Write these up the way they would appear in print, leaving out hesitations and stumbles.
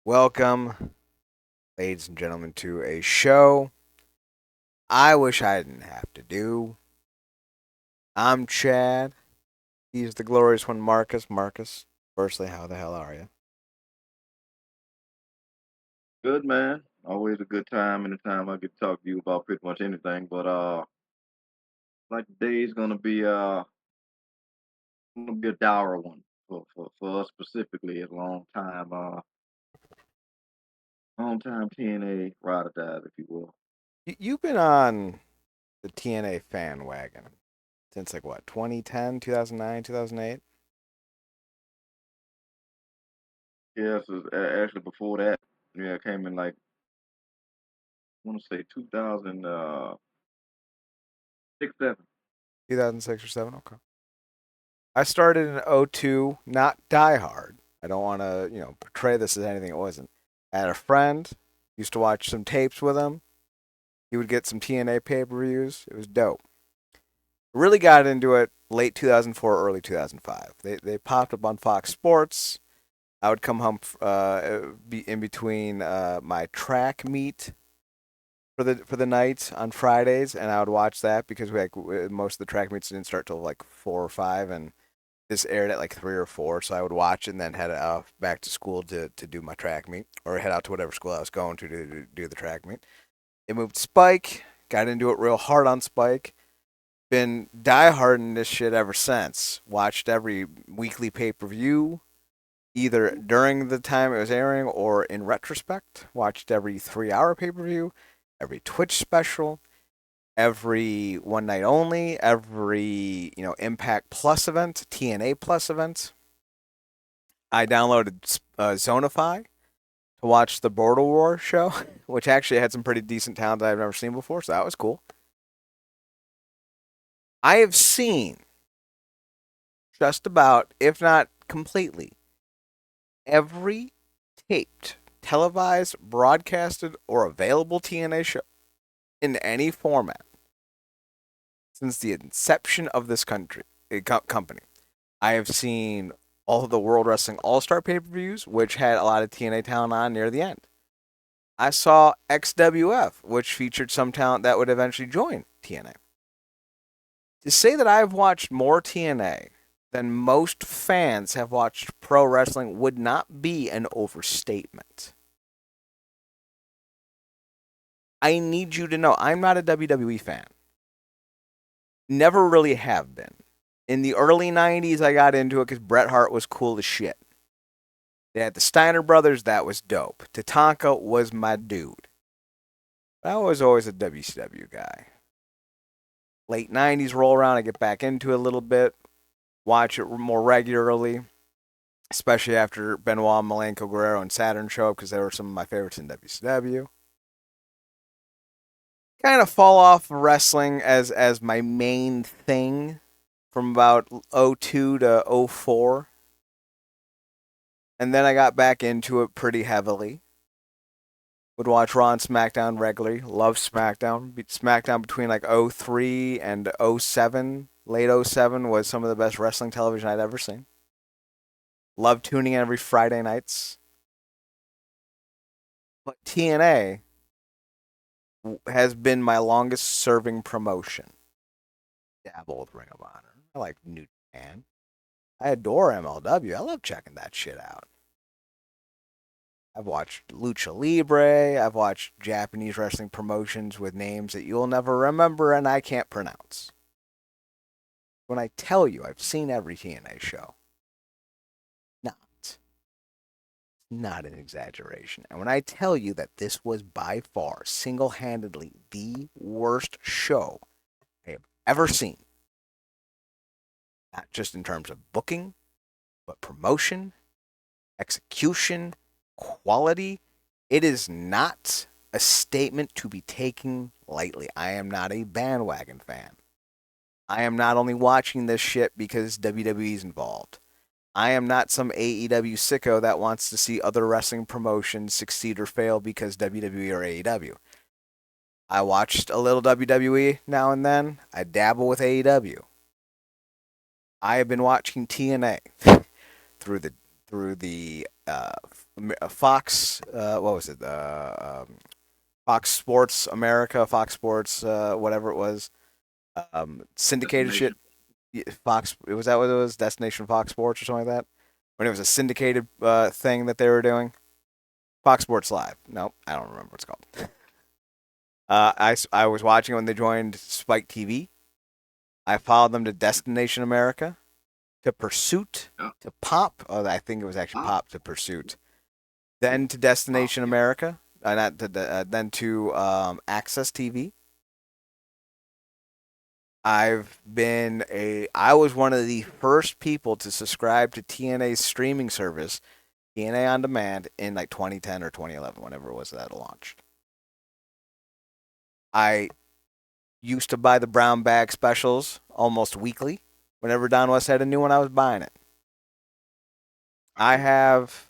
Welcome, ladies and gentlemen, to a show I wish I didn't have to do. I'm Chad. He's the glorious one, Marcus. Marcus, firstly, how the hell are you? Good man. Always a good time anytime I get to talk to you about pretty much anything. But like today's gonna be a dour one for us specifically as long time TNA ride or die, if you will. You've been on the TNA fan wagon since like what, 2010, 2009, 2008? Yeah, actually before that, yeah, I came in like I wanna say 2006, 7. 2006 or 7? Okay. I started in '02, not Die Hard. I don't want to, portray this as anything it wasn't. I had a friend, used to watch some tapes with him. He would get some TNA pay-per-views. It was dope. Really got into it late 2004, early 2005. They popped up on Fox Sports. I would come home be in between my track meet for the night on Fridays, and I would watch that because most of the track meets didn't start till like 4 or 5, and this aired at like 3 or 4. So I would watch it and then head back to school to do my track meet, or head out to whatever school I was going to do the track meet. It moved Spike, got into it real hard on Spike. Been diehard in this shit ever since. Watched every weekly pay per view, either during the time it was airing or in retrospect. Watched every 3 hour pay per view, every Twitch special, every one night only, every Impact Plus event, TNA Plus event. I downloaded Zonify to watch the Border War show, which actually had some pretty decent talent that I've never seen before, so that was cool. I have seen just about, if not completely, every taped, televised, broadcasted, or available TNA show in any format since the inception of this company. I have seen all of the World Wrestling All Star pay per views, which had a lot of TNA talent on near the end. I saw XWF, which featured some talent that would eventually join TNA. To say that I've watched more TNA than most fans have watched pro wrestling would not be an overstatement. I need you to know I'm not a WWE fan. Never really have been. In the early 90s, I got into it because Bret Hart was cool as shit. They had the Steiner brothers, that was dope. Tatanka was my dude. But I was always a WCW guy. Late 90s roll around, I get back into it a little bit, watch it more regularly, especially after Benoit, Malenko, Guerrero, and Saturn show up because they were some of my favorites in WCW. Kind of fall off wrestling as my main thing from about '02 to '04. And then I got back into it pretty heavily. Would watch Raw and SmackDown regularly. Love SmackDown. SmackDown between like '03 and '07. Late '07 was some of the best wrestling television I'd ever seen. Love tuning in every Friday nights. But TNA has been my longest serving promotion. Dabble with Ring of Honor. I like New Japan. I adore MLW. I love checking that shit out. I've watched Lucha Libre. I've watched Japanese wrestling promotions with names that you'll never remember and I can't pronounce. When I tell you I've seen every TNA show, not, not an exaggeration. And when I tell you that this was by far, single handedly, the worst show I have ever seen, not just in terms of booking, but promotion, execution, quality, it is not a statement to be taken lightly. I am not a bandwagon fan. I am not only watching this shit because WWE is involved. I am not some AEW sicko that wants to see other wrestling promotions succeed or fail because WWE or AEW. I watched a little WWE now and then. I dabble with AEW. I have been watching TNA through the through the Fox. What was it? Fox Sports America, Fox Sports, whatever it was. Syndicated shit. Destination. Fox. Was that what it was? Destination Fox Sports or something like that. When it was a syndicated thing that they were doing. Fox Sports Live. No, I don't remember what it's called. I was watching when they joined Spike TV. I followed them to Destination America, to Pursuit, Yeah. to Pop. Oh, I think it was actually Pop. Pop to Pursuit. Then to Pop. Destination Yeah. America. Not to, then to Access TV. I was one of the first people to subscribe to TNA's streaming service, TNA On Demand, in like 2010 or 2011, whenever it was that it launched. I used to buy the brown bag specials almost weekly. Whenever Don West had a new one, I was buying it. I Okay. have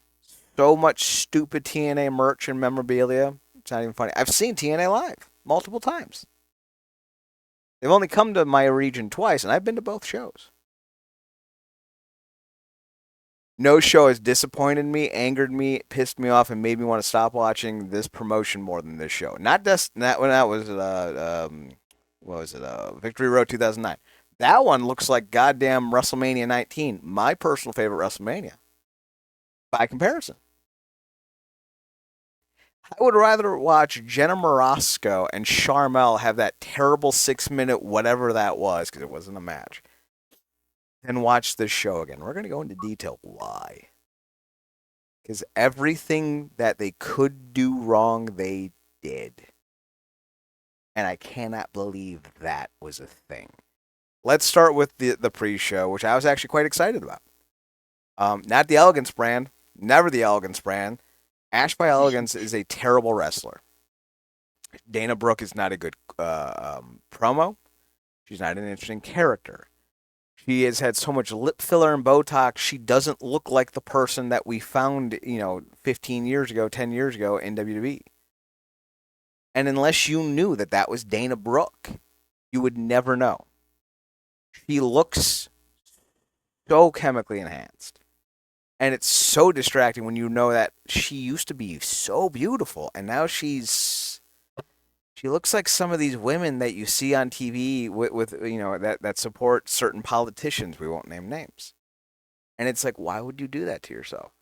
so much stupid TNA merch and memorabilia. It's not even funny. I've seen TNA live multiple times. They've only come to my region twice, and I've been to both shows. No show has disappointed me, angered me, pissed me off, and made me want to stop watching this promotion more than this show. Not when that was what was it? Victory Road 2009. That one looks like goddamn WrestleMania 19, my personal favorite WrestleMania by comparison. I would rather watch Jenna Morasco and Charmel have that terrible 6 minute whatever that was, because it wasn't a match, than watch this show again. We're going to go into detail why. Because everything that they could do wrong, they did. And I cannot believe that was a thing. Let's start with the pre show, which I was actually quite excited about. Not the Elegance brand, never the Elegance brand. Ash by Elegance is a terrible wrestler. Dana Brooke is not a good promo. She's not an interesting character. She has had so much lip filler and Botox, she doesn't look like the person that we found, 15 years ago, 10 years ago in WWE. And unless you knew that that was Dana Brooke, you would never know. She looks so chemically enhanced. And it's so distracting when you know that she used to be so beautiful and now she looks like some of these women that you see on TV with that support certain politicians. We won't name names. And it's like, why would you do that to yourself?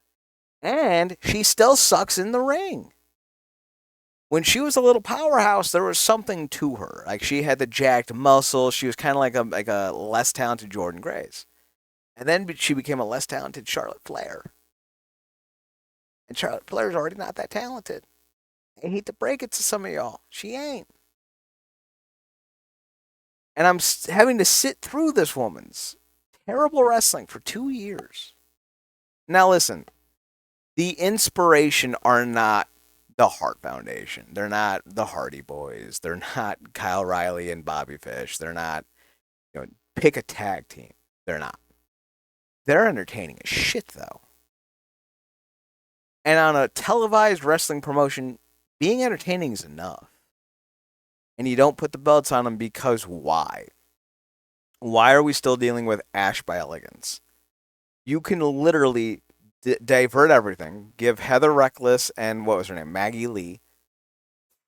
And she still sucks in the ring. When she was a little powerhouse, there was something to her. Like she had the jacked muscle. She was kind of like a less talented Jordan Grace. And then she became a less talented Charlotte Flair. And Charlotte Flair's already not that talented. I hate to break it to some of y'all. She ain't. And I'm having to sit through this woman's terrible wrestling for 2 years. Now listen, the inspiration are not the Hart Foundation. They're not the Hardy Boys. They're not Kyle Riley and Bobby Fish. They're not, pick a tag team. They're not. They're entertaining as shit, though. And on a televised wrestling promotion, being entertaining is enough. And you don't put the belts on them because why? Why are we still dealing with Ash by Elegance? You can literally divert everything, give Heather Reckless and what was her name, Maggie Lee,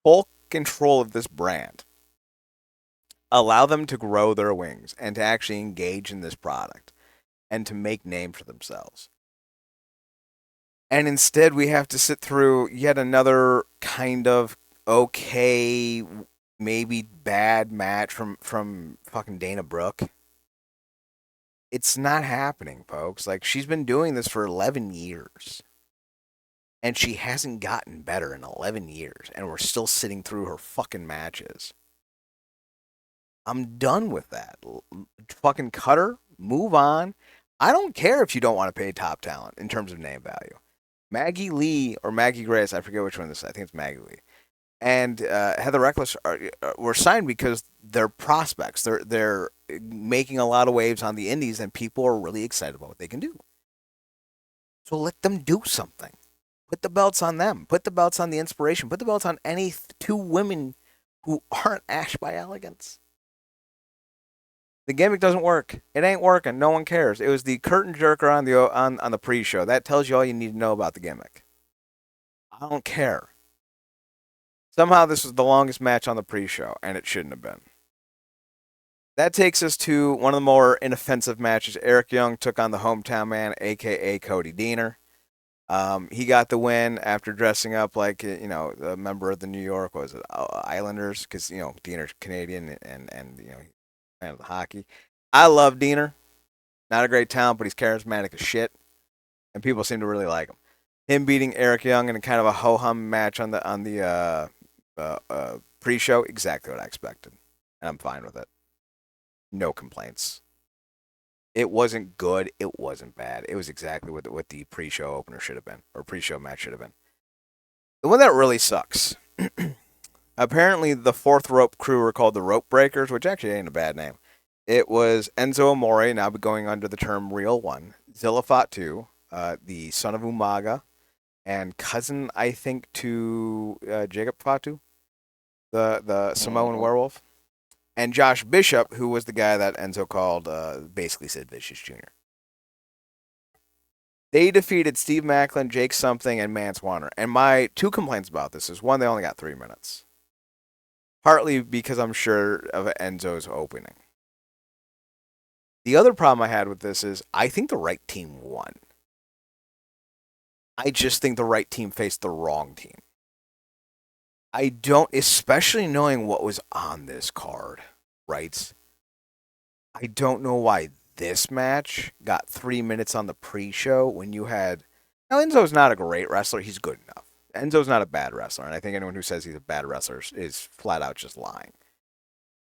full control of this brand, allow them to grow their wings and to actually engage in this product and to make name for themselves. And instead, we have to sit through yet another kind of okay, maybe bad match from fucking Dana Brooke. It's not happening, folks. Like she's been doing this for 11 years. And she hasn't gotten better in 11 years, and we're still sitting through her fucking matches. I'm done with that. Fucking cut her, move on. I don't care if you don't want to pay top talent in terms of name value. Maggie Lee or Maggie Grace, I forget which one this is. I think it's Maggie Lee. And Heather Reckless were signed because they're prospects. They're making a lot of waves on the indies, and people are really excited about what they can do. So let them do something. Put the belts on them. Put the belts on the inspiration. Put the belts on any two women who aren't Ash by Elegance. The gimmick doesn't work. It ain't working. No one cares. It was the curtain jerker on the pre-show. That tells you all you need to know about the gimmick. I don't care. Somehow this was the longest match on the pre-show, and it shouldn't have been. That takes us to one of the more inoffensive matches. Eric Young took on the hometown man, aka Cody Deaner. He got the win after dressing up like a member of the New York was it Islanders because Deaner's Canadian and fan of the hockey. I love Deaner. Not a great talent, but he's charismatic as shit, and people seem to really like him. Him beating Eric Young in a kind of a ho hum match on the pre-show, exactly what I expected, and I'm fine with it. No complaints. It wasn't good. It wasn't bad. It was exactly what the pre-show opener should have been, or pre-show match should have been. The one that really sucks. Apparently, the fourth rope crew were called the Rope Breakers, which actually ain't a bad name. It was Enzo Amore, now going under the term Real One, Zilla Fatu, the son of Umaga, and cousin, I think, to Jacob Fatu, the Samoan Uh-huh. werewolf, and Josh Bishop, who was the guy that Enzo called basically Sid Vicious Jr. They defeated Steve Macklin, Jake Something, and Mance Warner. And my two complaints about this is one, they only got 3 minutes. Partly because I'm sure of Enzo's opening. The other problem I had with this is I think the right team won. I just think the right team faced the wrong team. I don't, especially knowing what was on this card, right? I don't know why this match got 3 minutes on the pre-show when you had. Now Enzo's not a great wrestler. He's good enough. Enzo's not a bad wrestler, and I think anyone who says he's a bad wrestler is flat out just lying.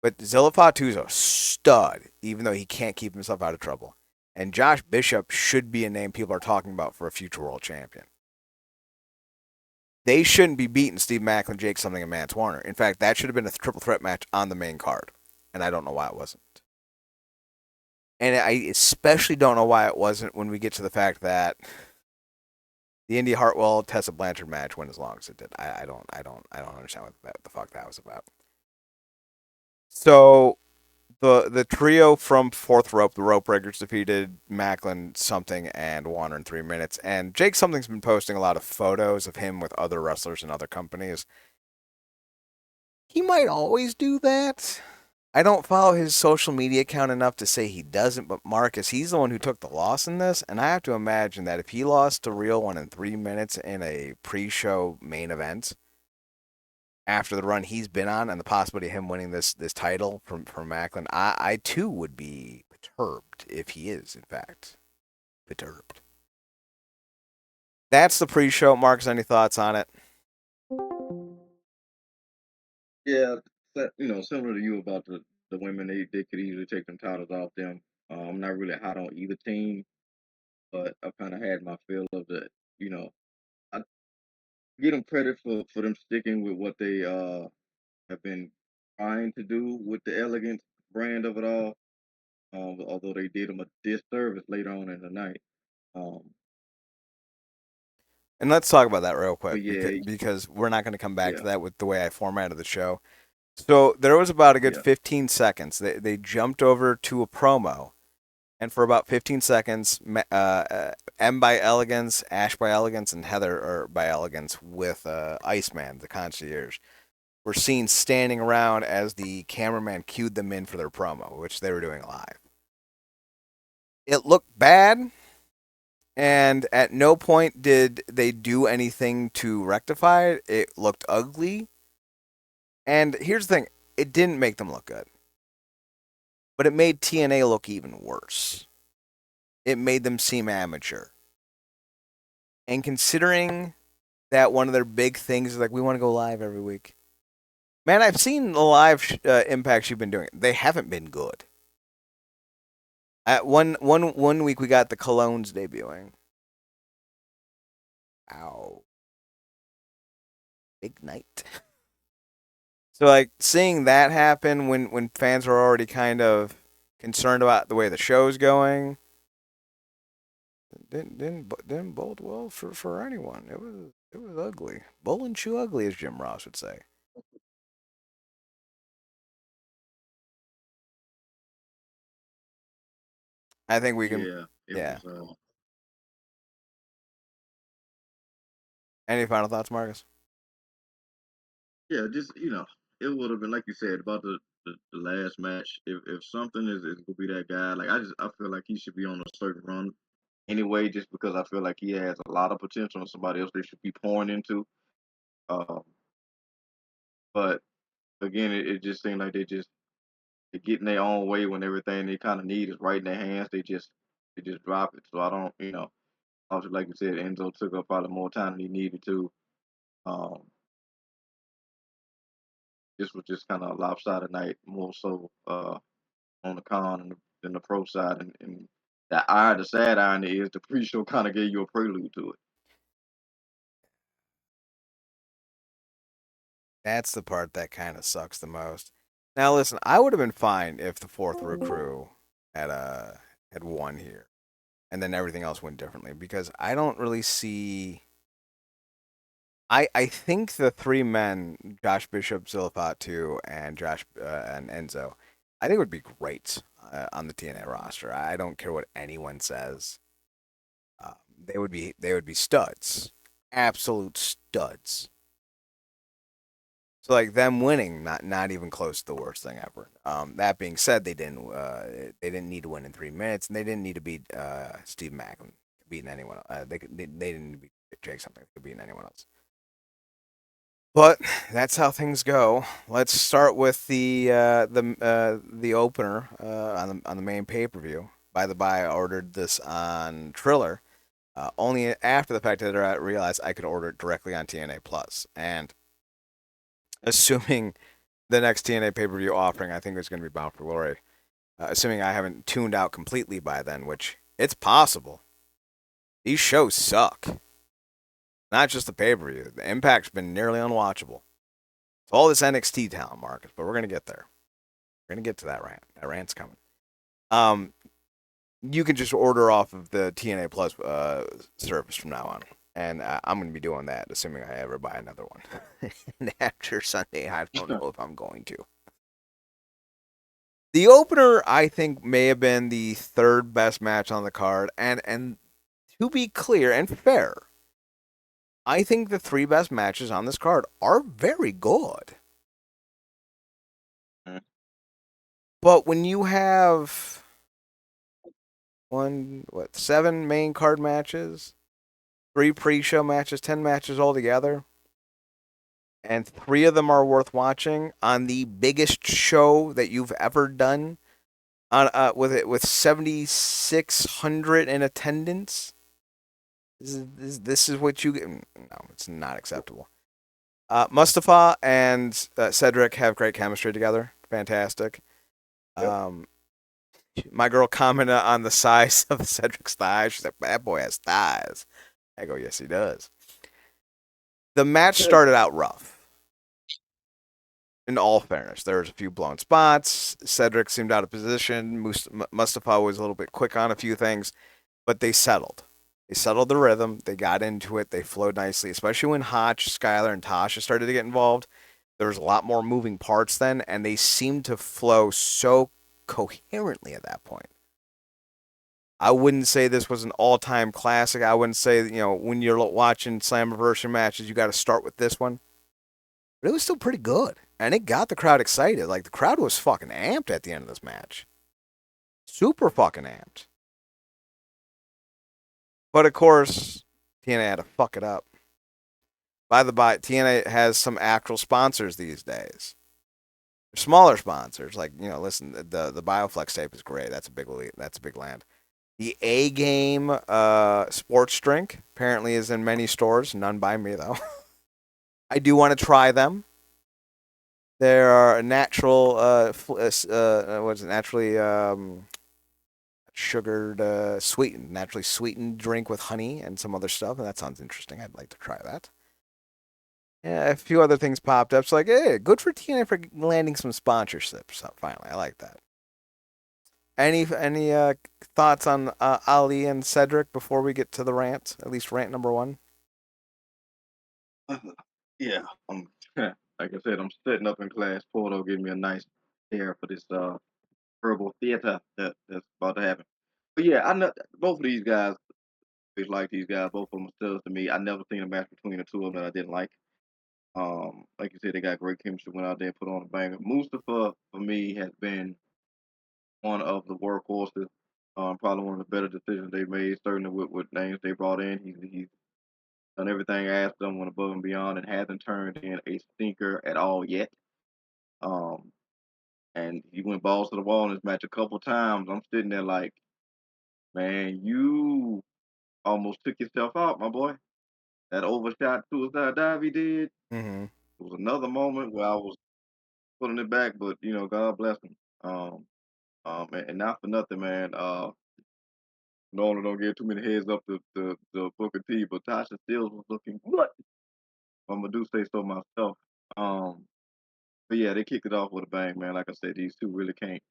But Zilla Fatu's a stud, even though he can't keep himself out of trouble. And Josh Bishop should be a name people are talking about for a future world champion. They shouldn't be beating Steve Macklin, Jake Something, and Mance Warner. In fact, that should have been a triple threat match on the main card. And I don't know why it wasn't. And I especially don't know why it wasn't when we get to the fact that the Indy Hartwell Tessa Blanchard match went as long as it did. I don't understand what the fuck that was about. So the trio from fourth rope, the rope breakers defeated Macklin, Something, and Warner in 3 minutes. And Jake Something's been posting a lot of photos of him with other wrestlers and other companies. He might always do that. I don't follow his social media account enough to say he doesn't, but Marcus, he's the one who took the loss in this, and I have to imagine that if he lost to Real One in 3 minutes in a pre-show main event after the run he's been on and the possibility of him winning this title from Macklin, I too would be perturbed if he is, in fact, perturbed. That's the pre-show. Marcus, any thoughts on it? Yeah, similar to you about the women, they could easily take them titles off them. I'm not really hot on either team, but I've kind of had my fill of the, you know, I give them credit for them sticking with what they have been trying to do with the elegant brand of it all. Although they did them a disservice later on in the night. Um, And let's talk about that real quick but yeah, because we're not going to come back to yeah, that with the way I formatted the show. So there was about a good yeah. 15 seconds. They jumped over to a promo, and for about 15 seconds, M by Elegance, Ash by Elegance, and Heather by Elegance with Iceman, the concierge, were seen standing around as the cameraman cued them in for their promo, which they were doing live. It looked bad, and at no point did they do anything to rectify it. It looked ugly, and here's the thing: it didn't make them look good, but it made TNA look even worse. It made them seem amateur. And considering that one of their big things is like, we want to go live every week. Man, I've seen the live impacts you've been doing. They haven't been good. At one week, we got the Colognes debuting. Ow. Big night. So, like, seeing that happen when fans are already kind of concerned about the way the show's going didn't bode well for anyone. It was ugly. Bull and shoe ugly, as Jim Ross would say. I think we can. Yeah, it Yeah. was. Any final thoughts, Marcus? Yeah, just it would have been like you said about the last match. If something is gonna be that guy, like I feel like he should be on a certain run anyway, just because I feel like he has a lot of potential and somebody else they should be pouring into. Um, but again, it just seemed like they get in their own way when everything they kind of need is right in their hands. They just drop it. So I don't, also like you said, Enzo took up probably more time than he needed to. Um, this was just kind of a lopsided night, more so on the con and the pro side, and the sad irony is the pre-show kind of gave you a prelude to it. That's the part that kind of sucks the most. Now, listen, I would have been fine if the fourth row crew had had won here, and then everything else went differently because I don't really see. I think the three men, Josh Bishop, Zilipatu, and Josh and Enzo, I think would be great on the TNA roster. I don't care what anyone says. They would be studs, absolute studs. So like them winning, not even close to the worst thing ever. That being said, they didn't need to win in 3 minutes, and they didn't need to beat Steve Macklin beating anyone. They didn't need to beat Jake something beating anyone else. But that's how things go. Let's start with the opener on the main pay per view. By the by, I ordered this on Triller only after the fact that I realized I could order it directly on TNA Plus, and assuming the next TNA pay per view offering, I think is going to be Bound for Glory. Assuming I haven't tuned out completely by then, which it's possible. These shows suck. Not just the pay per view. The Impact's been nearly unwatchable. It's all this NXT talent, Marcus, but we're going to get there. We're going to get to that rant. That rant's coming. Um, you can just order off of the TNA Plus service from now on. And I'm going to be doing that, assuming I ever buy another one. And after Sunday, I don't know if I'm going to. The opener, I think, may have been the third best match on the card, and to be clear and fair, I think the three best matches on this card are very good. Mm. But when you have seven main card matches, three pre-show matches, 10 matches altogether, and three of them are worth watching on the biggest show that you've ever done, on with 7,600 in attendance. This is what you get. No, it's not acceptable. Mustafa and Cedric have great chemistry together. Fantastic. Yep. Um, my girl commented on the size of Cedric's thighs. She's like, "That boy has thighs." I go, "Yes, he does." The match started out rough. In all fairness, there was a few blown spots. Cedric seemed out of position. Mustafa was a little bit quick on a few things, but they settled. They settled the rhythm. They got into it. They flowed nicely, especially when Hotch, Skylar, and Tasha started to get involved. There was a lot more moving parts then, and they seemed to flow so coherently at that point. I wouldn't say this was an all-time classic. I wouldn't say when you're watching Slammiversary matches, you got to start with this one. But it was still pretty good, and it got the crowd excited. Like the crowd was fucking amped at the end of this match, super fucking amped. But of course, TNA had to fuck it up. By the by, TNA has some actual sponsors these days. Smaller sponsors, like listen, the Bioflex tape is great. That's a big land. The A Game sports drink apparently is in many stores. None by me though. I do want to try them. There are a natural, what's it, naturally sugared, sweetened, naturally sweetened drink with honey and some other stuff, and that sounds interesting. I'd like to try that. Yeah, a few other things popped up. It's like, hey, good for TNA for landing some sponsorships. So finally, I like that. Any thoughts on Ali and Cedric before we get to the rant? At least rant number one. Yeah, like I said, I'm sitting up in class. Porto gave me a nice air for this herbal theater that's about to happen. But yeah, I know both of these guys. Always like these guys. Both of them are studs to me. I never seen a match between the two of them that I didn't like. Like you said, they got great chemistry. Went out there and put on a banger. Mustafa for me has been one of the workhorses. Probably one of the better decisions they made. Certainly with names they brought in, he's done everything asked done, went above and beyond, and hasn't turned in a stinker at all yet. Um, and he went balls to the wall in this match a couple times. I'm sitting there like, man, you almost took yourself out, my boy. That overshot suicide dive he did Mm-hmm. was another moment where I was putting it back, but God bless him. And not for nothing, man. Normally don't get too many heads up to Booker T, but Tasha Steele was looking what? I'm gonna do say so myself. Um, but yeah, they kicked it off with a bang, man. Like I said, these two really can't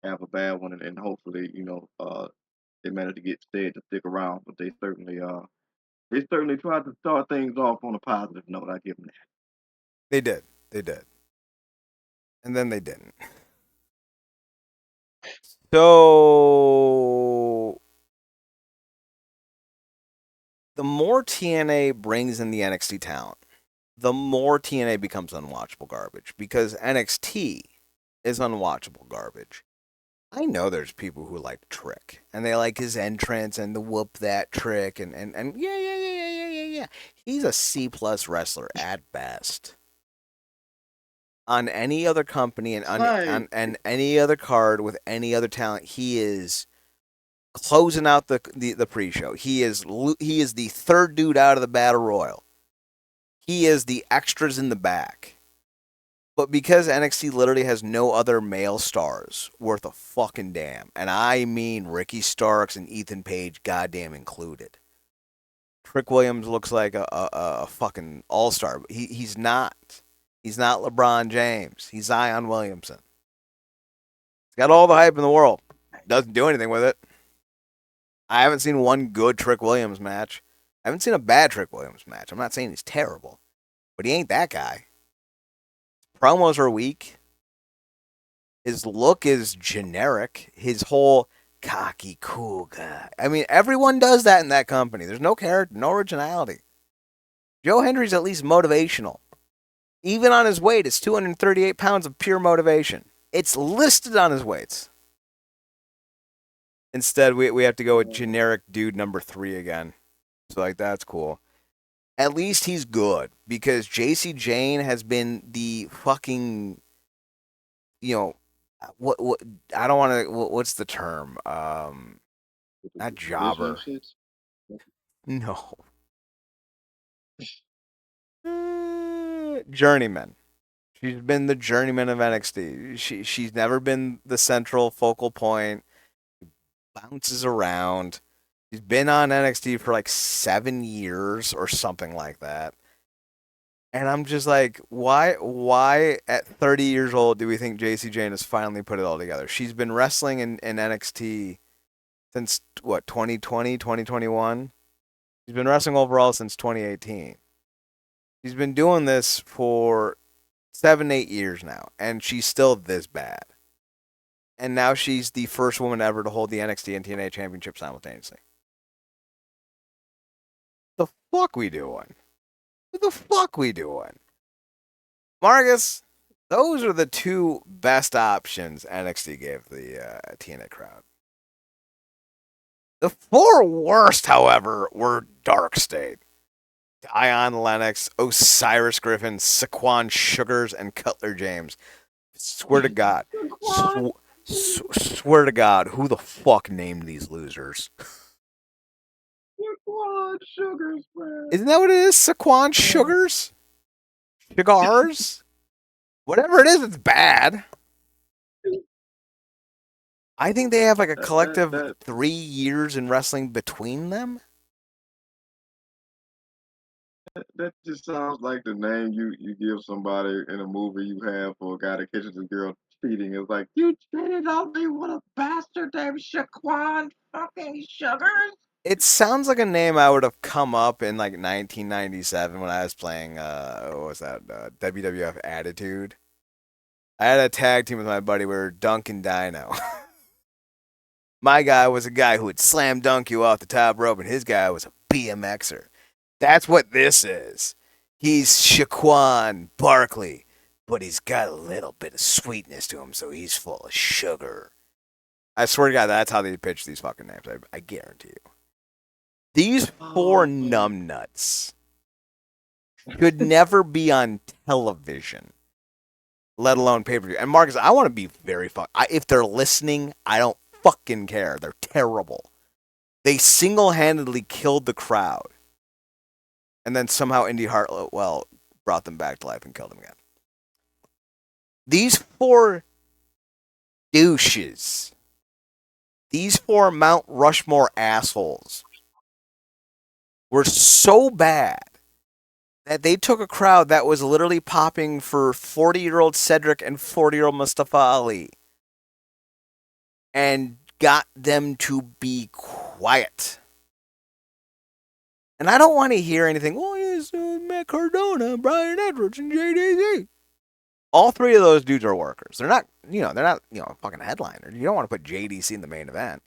have a bad one, and hopefully, they managed to get Stead to stick around. But they certainly tried to start things off on a positive note. I give them that. They did. They did. And then they didn't. So the more TNA brings in the NXT talent, the more TNA becomes unwatchable garbage because NXT is unwatchable garbage. I know there's people who like Trick and they like his entrance and the whoop that trick and yeah. He's a C plus wrestler at best. On any other company and Hi. on any other card with any other talent, he is closing out the pre-show. He is the third dude out of the battle royal. He is the extras in the back. But because NXT literally has no other male stars worth a fucking damn, and I mean Ricky Starks and Ethan Page, goddamn included. Trick Williams looks like a fucking all star, but he's not. He's not LeBron James. He's Zion Williamson. He's got all the hype in the world. Doesn't do anything with it. I haven't seen one good Trick Williams match. I haven't seen a bad Trick Williams match. I'm not saying he's terrible, but he ain't that guy. Promos are weak. His look is generic. His whole cocky, cool guy. I mean, everyone does that in that company. There's no character, no originality. Joe Hendry's at least motivational. Even on his weight, it's 238 pounds of pure motivation. It's listed on his weights. Instead, we have to go with generic dude number 3 again. So, like, that's cool. At least he's good because JC Jane has been the fucking, you know, what I don't want to, what's the term? Not Traditional jobber. shits. No. Journeyman. She's been the journeyman of NXT. She's never been the central focal point. Bounces around. She's been on NXT for like 7 years or something like that. And I'm just like, why at 30 years old do we think JC Jane has finally put it all together? She's been wrestling in NXT since what, 2020, 2021? She's been wrestling overall since 2018. She's been doing this for 7, 8 years now, and she's still this bad. And now she's the first woman ever to hold the NXT and TNA championship simultaneously. The fuck we doing? What the fuck we doing? Marcus, those are the two best options NXT gave the TNA crowd. The four worst, however, were Dark State, Dion Lennox, Osiris Griffin, Saquon Sugars, and Cutler James. Swear to God. Shaquan, Swear to God, who the fuck named these losers? Shaquan Sugars, man. Isn't that what it is? Saquon Uh, Sugars? Cigars? Whatever it is, it's bad. I think they have like a that that collective that 3 years in wrestling between them. that just sounds like the name you give somebody in a movie you have for a guy that catches a girl cheating. It's like you cheated on me with a bastard named Shaquan fucking Sugars. It sounds like a name I would have come up in like 1997 when I was playing, what was that, WWF Attitude. I had a tag team with my buddy. We were Dunk and Dino. My guy was a guy who would slam dunk you off the top rope, and his guy was a BMXer. That's what this is. He's Shaquan Barkley, but he's got a little bit of sweetness to him, so he's full of sugar. I swear to God, that's how they pitch these fucking names. I guarantee you. These four Oh man. numbnuts should never be on television, let alone pay per view. And Marcus, I want to be very if they're listening, I don't fucking care. They're terrible. They single handedly killed the crowd, and then somehow Indy Hartwell brought them back to life and killed them again. These four douches, these four Mount Rushmore assholes, were so bad that they took a crowd that was literally popping for 40-year-old Cedric and 40-year-old Mustafa Ali and got them to be quiet. And I don't want to hear anything, well, yes, Matt Cardona, Brian Edwards, and JDZ. All three of those dudes are workers. They're not a fucking headliner. You don't want to put JDC in the main event.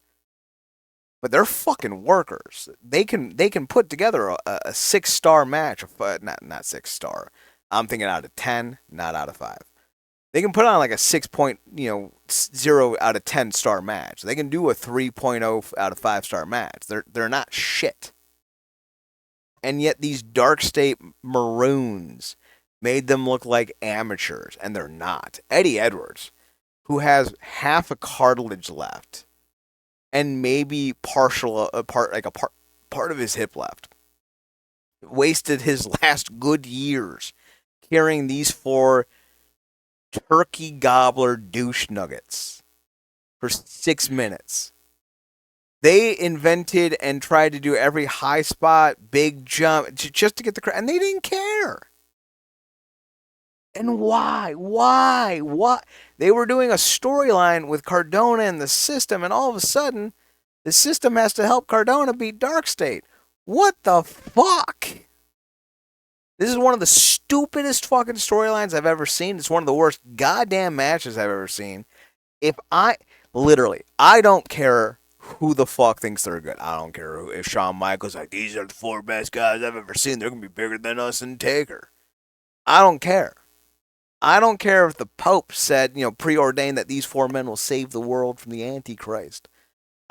But they're fucking workers. They can put together a 6-star match. Not 6-star. I'm thinking out of 10, not out of 5. They can put on like a 6.0 out of 10-star match. They can do a 3.0 out of 5-star match. They're not shit. And yet these Dark State Maroons made them look like amateurs, and they're not. Eddie Edwards, who has half a cartilage left, and maybe part of his hip left, wasted his last good years carrying these four turkey gobbler douche nuggets for 6 minutes. They invented and tried to do every high spot, big jump, just to get the crowd, and they didn't care. And why? Why? What? They were doing a storyline with Cardona and the system, and all of a sudden, the system has to help Cardona beat Dark State. What the fuck? This is one of the stupidest fucking storylines I've ever seen. It's one of the worst goddamn matches I've ever seen. If I literally, I don't care who the fuck thinks they're good. I don't care if Shawn Michaels like these are the four best guys I've ever seen. They're gonna be bigger than us and Taker. I don't care. I don't care if the Pope said, preordained that these four men will save the world from the Antichrist.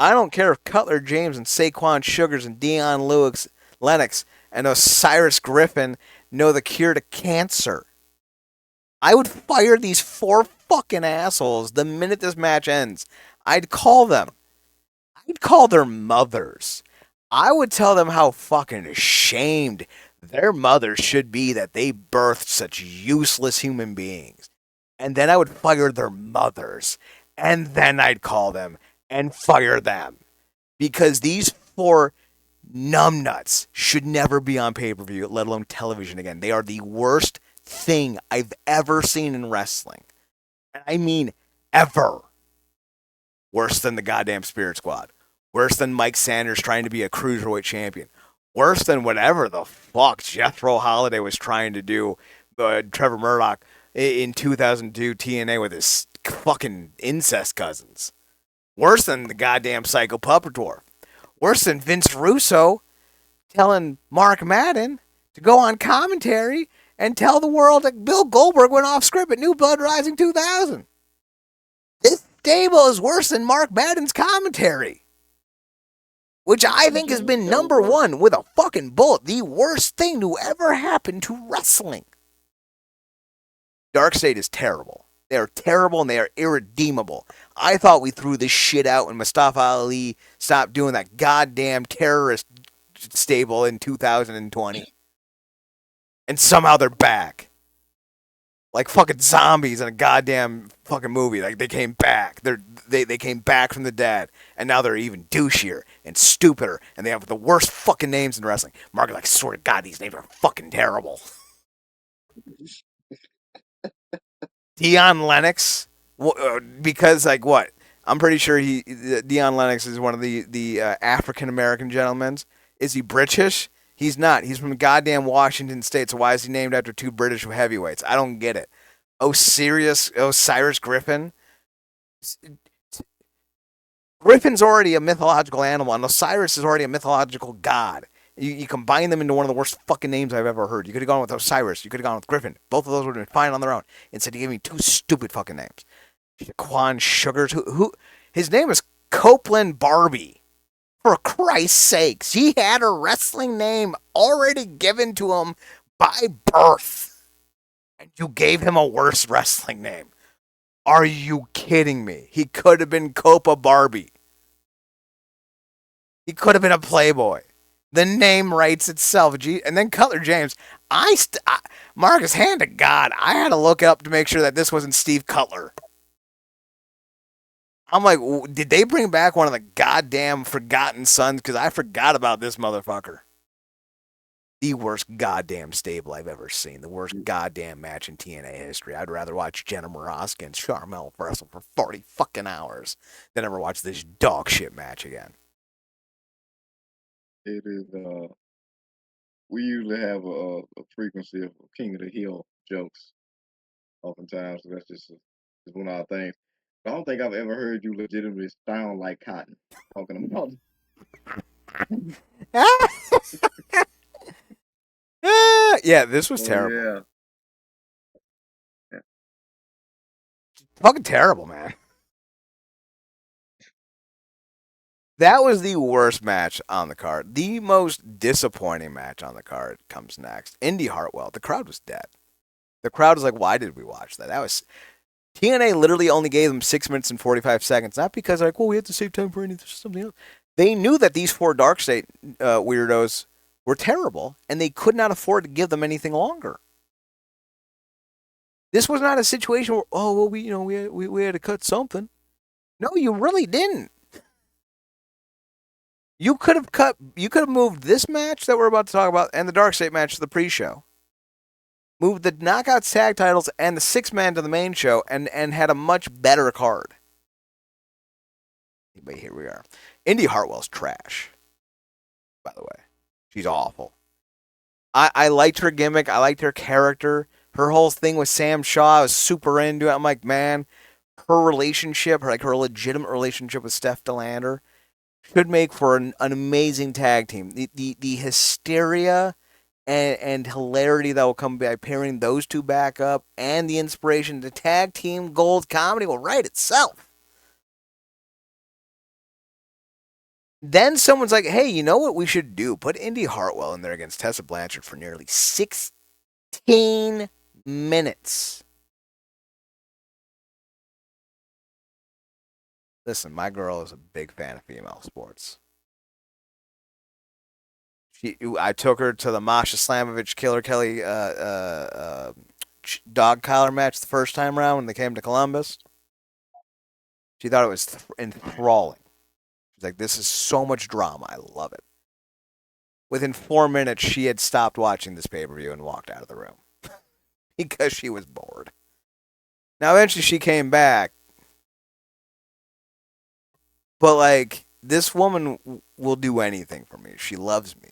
I don't care if Cutler James and Saquon Sugars and Deion Lennox and Osiris Griffin know the cure to cancer. I would fire these four fucking assholes the minute this match ends. I'd call them. I'd call their mothers. I would tell them how fucking ashamed their mothers should be that they birthed such useless human beings. And then I would fire their mothers. And then I'd call them and fire them. Because these four numbnuts should never be on pay per view, let alone television again. They are the worst thing I've ever seen in wrestling. And I mean, ever. Worse than the goddamn Spirit Squad. Worse than Mike Sanders trying to be a cruiserweight champion. Worse than whatever the fuck Jethro Holiday was trying to do, Trevor Murdoch in 2002 TNA with his fucking incest cousins. Worse than the goddamn Psycho Puppet Dwarf. Worse than Vince Russo telling Mark Madden to go on commentary and tell the world that Bill Goldberg went off script at New Blood Rising 2000. This stable is worse than Mark Madden's commentary, which I think has been number one with a fucking bullet. The worst thing to ever happen to wrestling. Dark State is terrible. They are terrible and they are irredeemable. I thought we threw this shit out when Mustafa Ali stopped doing that goddamn terrorist stable in 2020. And somehow they're back. Like fucking zombies in a goddamn fucking movie. Like they came back. They came back from the dead. And now they're even douchier and stupider. And they have the worst fucking names in wrestling. Mark, like, swear to God, these names are fucking terrible. Deion Lennox, because like what? I'm pretty sure Deion Lennox is one of the African American gentlemen. Is he British? He's not. He's from goddamn Washington State. So why is he named after two British heavyweights? I don't get it. Osiris Griffin. Griffin's already a mythological animal, and Osiris is already a mythological god. You combine them into one of the worst fucking names I've ever heard. You could have gone with Osiris. You could have gone with Griffin. Both of those would have been fine on their own. Instead, you gave me two stupid fucking names. Quan Sugars. Who? His name is Copeland Barbie. For Christ's sakes, he had a wrestling name already given to him by birth, and you gave him a worse wrestling name. Are you kidding me? He could have been Copa Barbie. He could have been a Playboy. The name writes itself. And then Cutler James. Marcus, hand to God, I had to look up to make sure that this wasn't Steve Cutler. I'm like, did they bring back one of the goddamn Forgotten Sons? Because I forgot about this motherfucker. The worst goddamn stable I've ever seen. The worst goddamn match in TNA history. I'd rather watch Jenna Morosky and Sharmell wrestle for 40 fucking hours than ever watch this dog shit match again. It is. We usually have a frequency of King of the Hill jokes. Oftentimes, so that's just one of our things. I don't think I've ever heard you legitimately sound like Cotton talking about. Yeah, this was Oh terrible. yeah, yeah. Fucking terrible, man. That was the worst match on the card. The most disappointing match on the card comes next. Indy Hartwell. The crowd was dead. The crowd was like, why did we watch that? That was TNA literally only gave them 6 minutes and 45 seconds. Not because they're like, well, we had to save time for anything, something else. They knew that these four Dark State weirdos were terrible, and they could not afford to give them anything longer. This was not a situation where, oh, well, we had to cut something. No, you really didn't. You could have moved this match that we're about to talk about and the Dark State match to the pre-show. Moved the Knockouts tag titles and the 6-man to the main show and had a much better card. But here we are. Indy Hartwell's trash, by the way. She's awful. I liked her gimmick. I liked her character. Her whole thing with Sam Shaw, I was super into it. I'm like, man, her relationship, her legitimate relationship with Steph Delander, should make for an amazing tag team. The hysteria and hilarity that will come by pairing those two back up and the inspiration to tag team gold comedy will write itself. Then someone's like, hey, you know what we should do? Put Indy Hartwell in there against Tessa Blanchard for nearly 16 minutes. Listen, my girl is a big fan of female sports. I took her to the Masha Slamovich Killer Kelly dog collar match the first time around when they came to Columbus. She thought it was enthralling. She's like, this is so much drama. I love it. Within 4 minutes, she had stopped watching this pay per view and walked out of the room because she was bored. Now, eventually, she came back. But, like, this woman will do anything for me. She loves me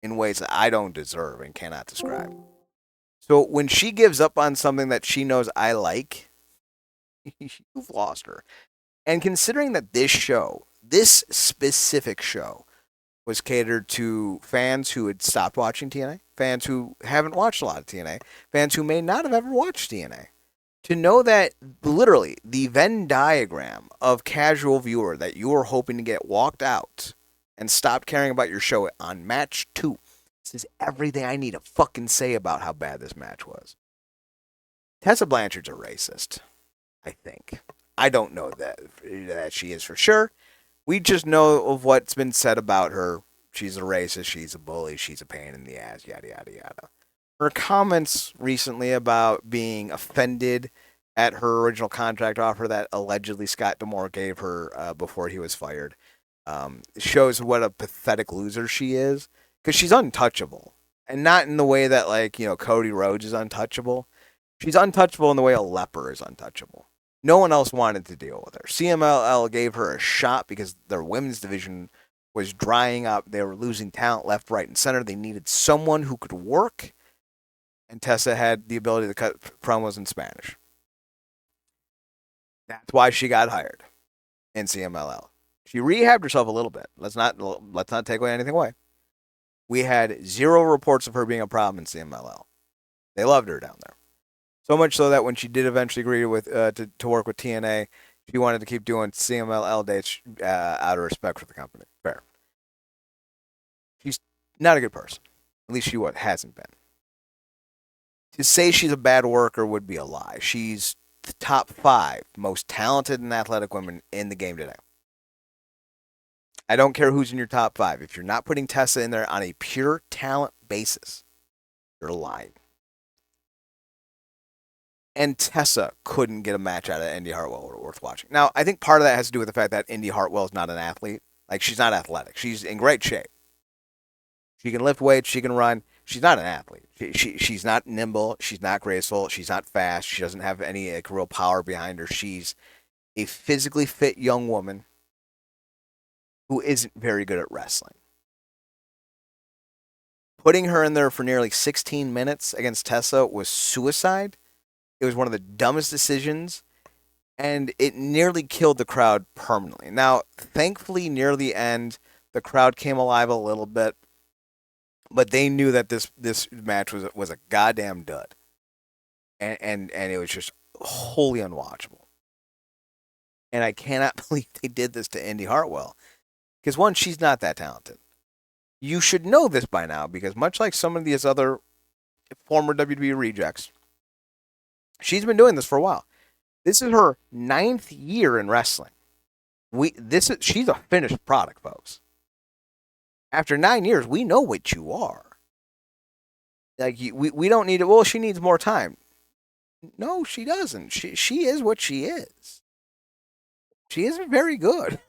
in ways that I don't deserve and cannot describe. So when she gives up on something that she knows I like, you've lost her. And considering that this specific show, was catered to fans who had stopped watching TNA, fans who haven't watched a lot of TNA, fans who may not have ever watched TNA, to know that literally the Venn diagram of casual viewer that you are hoping to get walked out and stop caring about your show on match 2. This is everything I need to fucking say about how bad this match was. Tessa Blanchard's a racist, I think. I don't know that she is for sure. We just know of what's been said about her. She's a racist, she's a bully, she's a pain in the ass, yada, yada, yada. Her comments recently about being offended at her original contract offer that allegedly Scott D'Amore gave her before he was fired shows what a pathetic loser she is, because she's untouchable. And not in the way that, like, Cody Rhodes is untouchable. She's untouchable in the way a leper is untouchable. No one else wanted to deal with her. CMLL gave her a shot because their women's division was drying up. They were losing talent left, right, and center. They needed someone who could work, and Tessa had the ability to cut promos in Spanish. That's why she got hired in CMLL. She rehabbed herself a little bit. Let's not take away anything away. We had zero reports of her being a problem in CMLL. They loved her down there. So much so that when she did eventually agree with to work with TNA, she wanted to keep doing CMLL dates out of respect for the company. Fair. She's not a good person. At least hasn't been. To say she's a bad worker would be a lie. She's the top 5 most talented and athletic women in the game today. I don't care who's in your top 5. If you're not putting Tessa in there on a pure talent basis, you're lying. And Tessa couldn't get a match out of Indy Hartwell worth watching. Now, I think part of that has to do with the fact that Indy Hartwell is not an athlete. Like, she's not athletic. She's in great shape. She can lift weights. She can run. She's not an athlete. She's not nimble. She's not graceful. She's not fast. She doesn't have any real power behind her. She's a physically fit young woman who isn't very good at wrestling. Putting her in there for nearly 16 minutes against Tessa was suicide. It was one of the dumbest decisions, and it nearly killed the crowd permanently. Now, thankfully, near the end, the crowd came alive a little bit, but they knew that this match was a goddamn dud, and it was just wholly unwatchable. And I cannot believe they did this to Indy Hartwell, because one, she's not that talented. You should know this by now, because much like some of these other former WWE rejects, she's been doing this for a while. This is her 9th year in wrestling. She's a finished product, folks. After 9 years, we know what you are. Like we don't need it. Well, she needs more time. No, she doesn't. She is what she is. She isn't very good,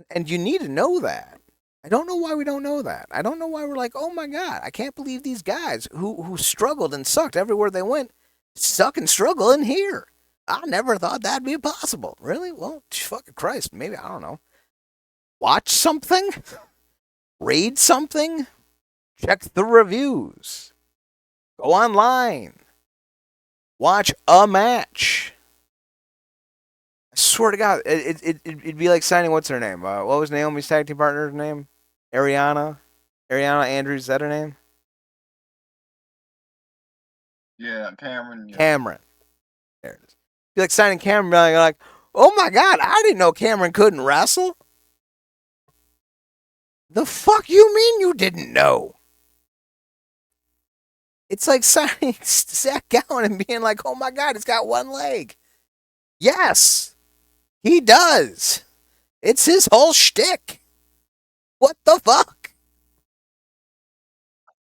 and you need to know that. I don't know why we don't know that. I don't know why we're like, oh my god, I can't believe these guys who struggled and sucked everywhere they went, suck and struggle in here. I never thought that'd be possible. Really? Well, fucking Christ. Maybe, I don't know. Watch something? Read something? Check the reviews. Go online. Watch a match. I swear to God, it'd be like signing, what's her name? What was Naomi's tag team partner's name? Ariana? Ariana Andrews, is that her name? Yeah, Cameron. Yeah. Cameron. There it is. It'd be like signing Cameron, like, oh my God, I didn't know Cameron couldn't wrestle. The fuck you mean you didn't know? It's like signing Zach Gowen and being like, oh my God, he's got one leg. Yes, he does. It's his whole shtick. What the fuck?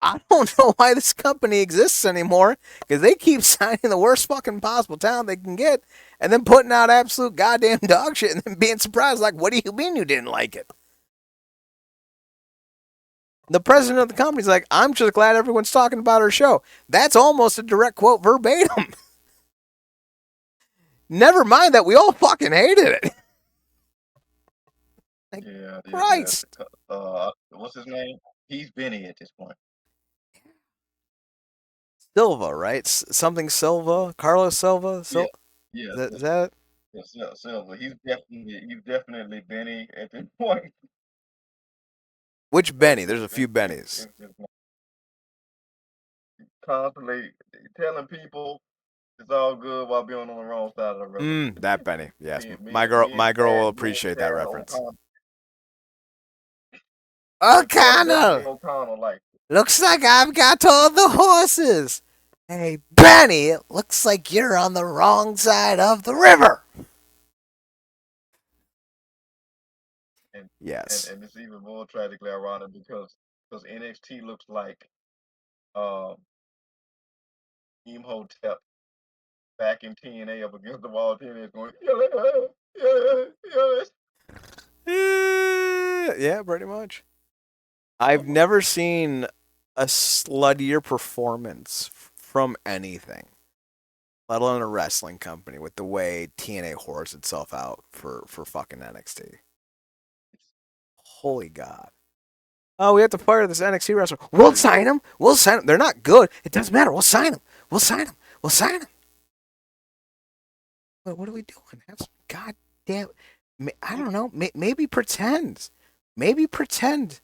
I don't know why this company exists anymore, because they keep signing the worst fucking possible talent they can get and then putting out absolute goddamn dog shit and then being surprised, like, what do you mean you didn't like it? The president of the company's like, I'm just glad everyone's talking about our show. That's almost a direct quote verbatim. Never mind that we all fucking hated it. Like, Yeah, Christ. what's his name? He's Benny at this point. Silva, right? Something Silva? Carlos Silva? Yeah, yeah, Is that it? yeah, Silver. He's definitely Benny at this point. Which Benny? There's a few Bennies. It's just constantly telling people it's all good while being on the wrong side of the river. That Benny. Yes. Me My and girl me and my girl will Chad, appreciate that reference. O'Connell. O'Connell! O'Connell, like, Looks like I've got all the horses. Hey, Benny, it looks like you're on the wrong side of the river. Yes. and it's even more tragically ironic because NXT looks like um Imhotep back in TNA up against the wall. TNA is going, Yeah, pretty much. I've never seen a sluttier performance from anything, let alone a wrestling company, with the way TNA whores itself out for fucking NXT. Holy God. Oh, we have to fire this NXT wrestler. We'll sign him. We'll sign him. They're not good. It doesn't matter. We'll sign him. We'll sign him. We'll sign him. What are we doing? Have some goddamn. I don't know. Maybe pretend. Maybe pretend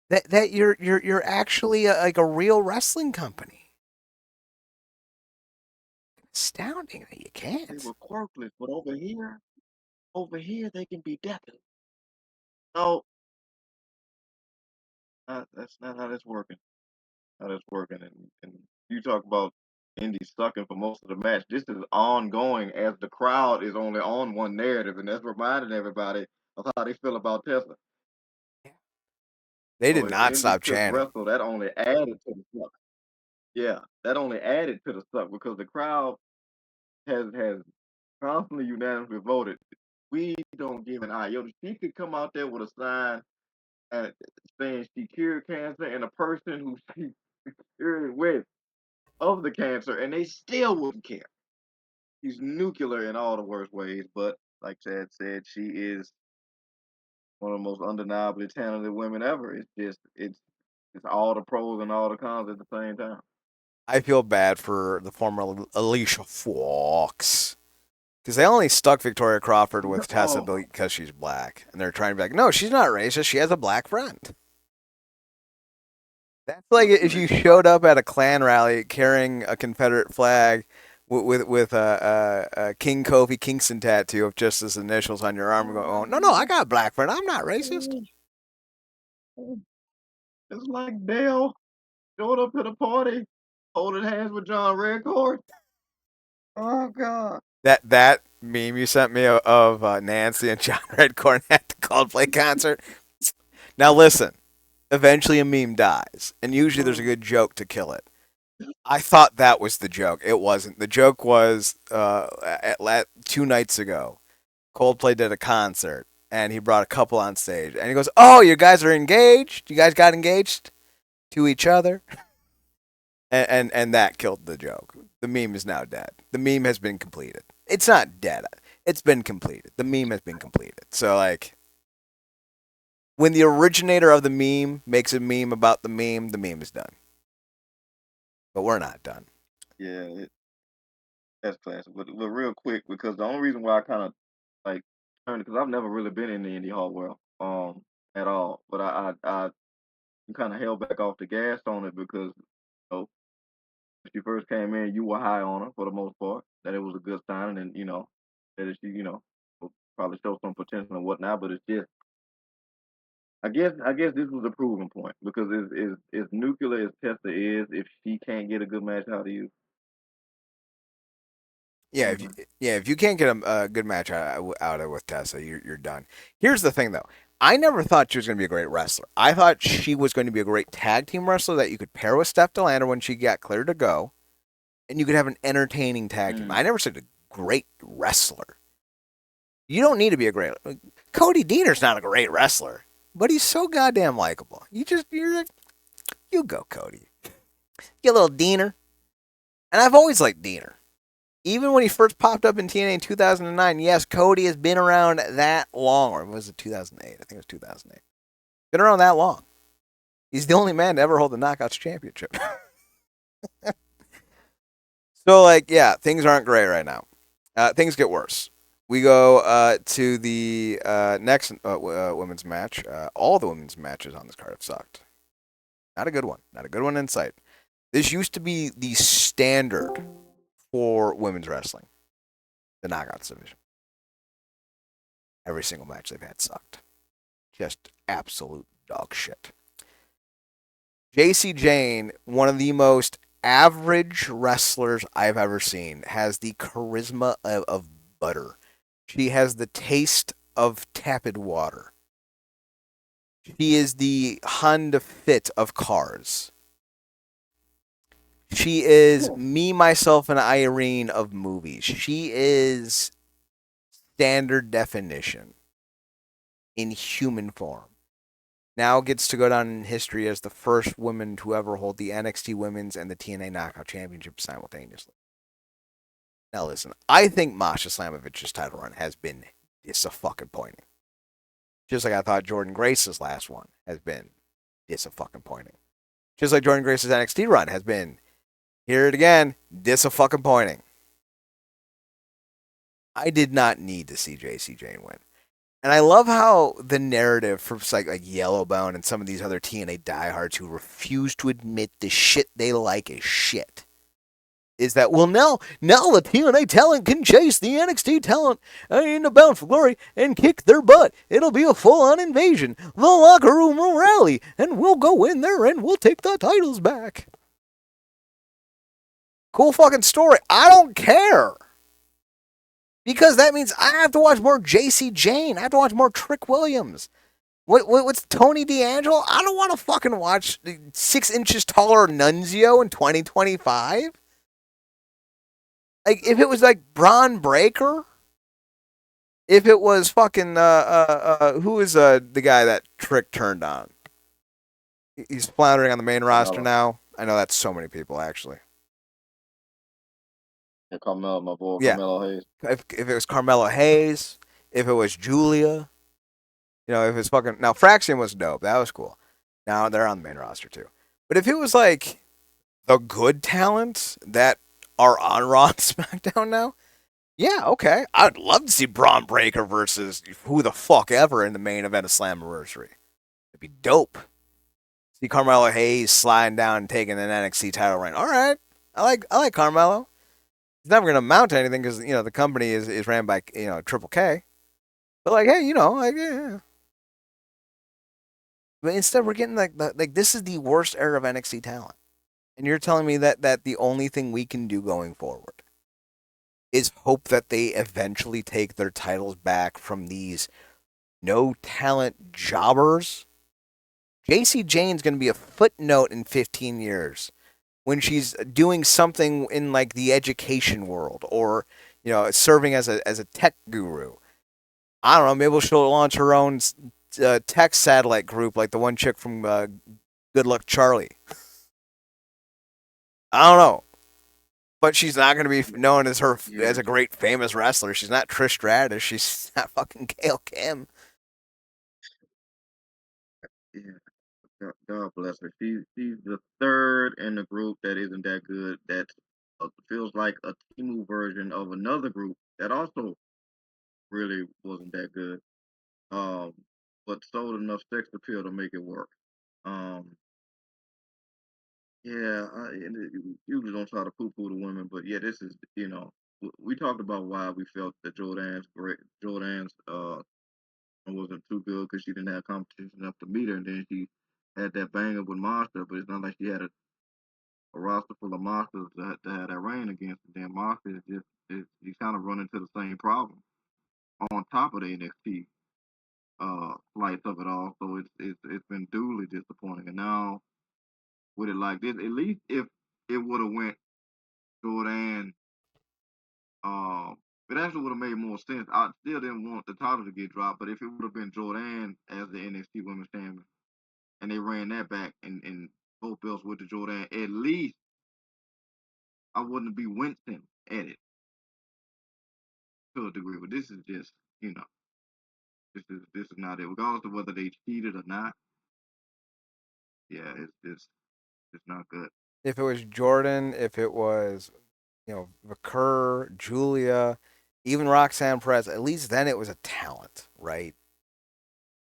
that you're actually like a real wrestling company. Astounding that you They can't. were quirkless, but over here they can be deadly. No, that's not how that's working. How that's working, and you talk about Indy sucking for most of the match. This is ongoing as the crowd is only on one narrative, and that's reminding everybody of how they feel about Tesla. They So did if not Indy stop could chanting. wrestle, that only added to the suck. Yeah, that only added to the suck because the crowd has constantly unanimously voted. We don't give an iota. She could come out there with a sign saying she cured cancer and a person who she cured with of the cancer, and they still wouldn't care. She's nuclear in all the worst ways, but like Chad said, she is one of the most undeniably talented women ever. It's all the pros and all the cons at the same time. I feel bad for the former Alicia Fox because they only stuck Victoria Crawford with Tessa Oh, because she's black, and they're trying to be like, no, she's not racist. She has a black friend. That's like if you showed up at a Klan rally carrying a Confederate flag with a King Kofi Kingston tattoo of just his initials on your arm, and going, no, no, I got a black friend. I'm not racist. it's like Dale showed up at a party, holding hands with John Redcord. Oh God. That meme you sent me of Nancy and John Redcorn at the Coldplay concert. Now listen, eventually a meme dies, and usually there's a good joke to kill it. I thought that was the joke. It wasn't. The joke was 2 nights ago, Coldplay did a concert, and he brought a couple on stage, and he goes, "Oh, you guys are engaged? You guys got engaged to each other?" And that killed the joke. The meme is now dead. The meme has been completed. It's not dead. It's been completed. The meme has been completed. So like when the originator of the meme makes a meme about the meme is done. But we're not done. Yeah, that's classic. But real quick, because the only reason why I kind of like turned because I've never really been in the indie hall world at all. But I kind of held back off the gas on it because know, when she first came in, you were high on her for the most part. That it was a good sign, and that she will probably show some potential and whatnot. But it's just, I guess this was a proving point because as nuclear as Tessa is, if she can't get a good match out of you, Yeah, mm, if you can't get a good match out of with Tessa, you're done. Here's the thing though. I never thought she was going to be a great wrestler. I thought she was going to be a great tag team wrestler that you could pair with Steph Delander when she got cleared to go, and you could have an entertaining tag team. mm, I never said a great wrestler. You don't need to be a great. Cody Deaner's not a great wrestler, but he's so goddamn likable. You're like, you go Cody, you little Deaner. And I've always liked Deaner. Even when he first popped up in TNA in 2009, yes, Cody has been around that long. Or was it 2008? I think it was 2008. Been around that long. He's the only man to ever hold the Knockouts Championship. So, like, yeah, things aren't great right now. Things get worse. We go to the next women's match. All the women's matches on this card have sucked. Not a good one. Not a good one in sight. This used to be the standard for women's wrestling, the Knockouts division. Every single match they've had sucked. Just absolute dog shit. JC Jane, one of the most average wrestlers I've ever seen, has the charisma of butter. She has the taste of tepid water. She is the Honda Fit of cars. She is me, myself, and Irene of movies. She is standard definition in human form. Now gets to go down in history as the first woman to ever hold the NXT Women's and the TNA Knockout Championship simultaneously. Now listen, I think Masha Slamovic's title run has been disappointing. Just like I thought Jordan Grace's last one has been disappointing. Just like Jordan Grace's NXT run has been, hear it again, disappointing. I did not need to see JC Jane win. And I love how the narrative for like Yellowbone and some of these other TNA diehards who refuse to admit the shit they like is shit is that, well, now the TNA talent can chase the NXT talent in the Bound for Glory and kick their butt. It'll be a full-on invasion. The locker room will rally, and we'll go in there and we'll take the titles back. Cool fucking story. I don't care. Because that means I have to watch more JC Jane. I have to watch more Trick Williams. What's Tony D'Angelo? I don't want to fucking watch 6 inches taller Nunzio in 2025. Like, if it was like Braun Breaker, if it was fucking who is the guy that Trick turned on? He's floundering on the main roster Carmella. now. I know that's so many people actually. Yeah, Carmella, my boy, Yeah, Carmelo Hayes. if it was Carmelo Hayes, if it was Julia, if it's fucking now Fraxian was dope. That was cool. Now they're on the main roster too. But if it was like the good talents that are on Raw and SmackDown now, yeah, okay. I'd love to see Braun Breaker versus who the fuck ever in the main event of Slammiversary. It'd be dope. See Carmelo Hayes sliding down and taking an NXT title reign. All right, I like Carmelo. He's never going to amount to anything because the company is ran by Triple K. But like, hey, like yeah. But instead, we're getting like this is the worst era of NXT talent, and you're telling me that the only thing we can do going forward is hope that they eventually take their titles back from these no talent jobbers. JC Jane's going to be a footnote in 15 years when she's doing something in like the education world or serving as a tech guru. I don't know. Maybe she'll launch her own tech satellite group like the one chick from Good Luck Charlie. I don't know. But she's not going to be known as her Yeah, as a great famous wrestler. She's not Trish Stratus. She's not fucking Gail Kim. yeah. God bless her. She's the third in the group that isn't that good. That feels like a Timu version of another group that also really wasn't that good. Um, but sold enough sex appeal to make it work. Um, yeah, usually don't try to poo-poo the women, but yeah, this is we talked about why we felt that Jordan's wasn't too good because she didn't have competition enough to meet her, and then she had that banger with Monster, but it's not like she had a roster full of monsters to have that reign against. And then Monster is just he's kind of running into the same problem on top of the NXT flights of it all. So it's been duly disappointing. And now with it like this, at least if it would have went Jordan, uh, it actually would have made more sense. I still didn't want the title to get dropped, but if it would have been Jordan as the NXT Women's Champion and they ran that back and both belts with the Jordan, at least I wouldn't be wincing at it to a degree. But this is just, this is not it. Regardless of whether they cheated or not, yeah, it's not good. If it was Jordan, if it was Vakur, Julia, even Roxanne Perez, at least then it was a talent, right?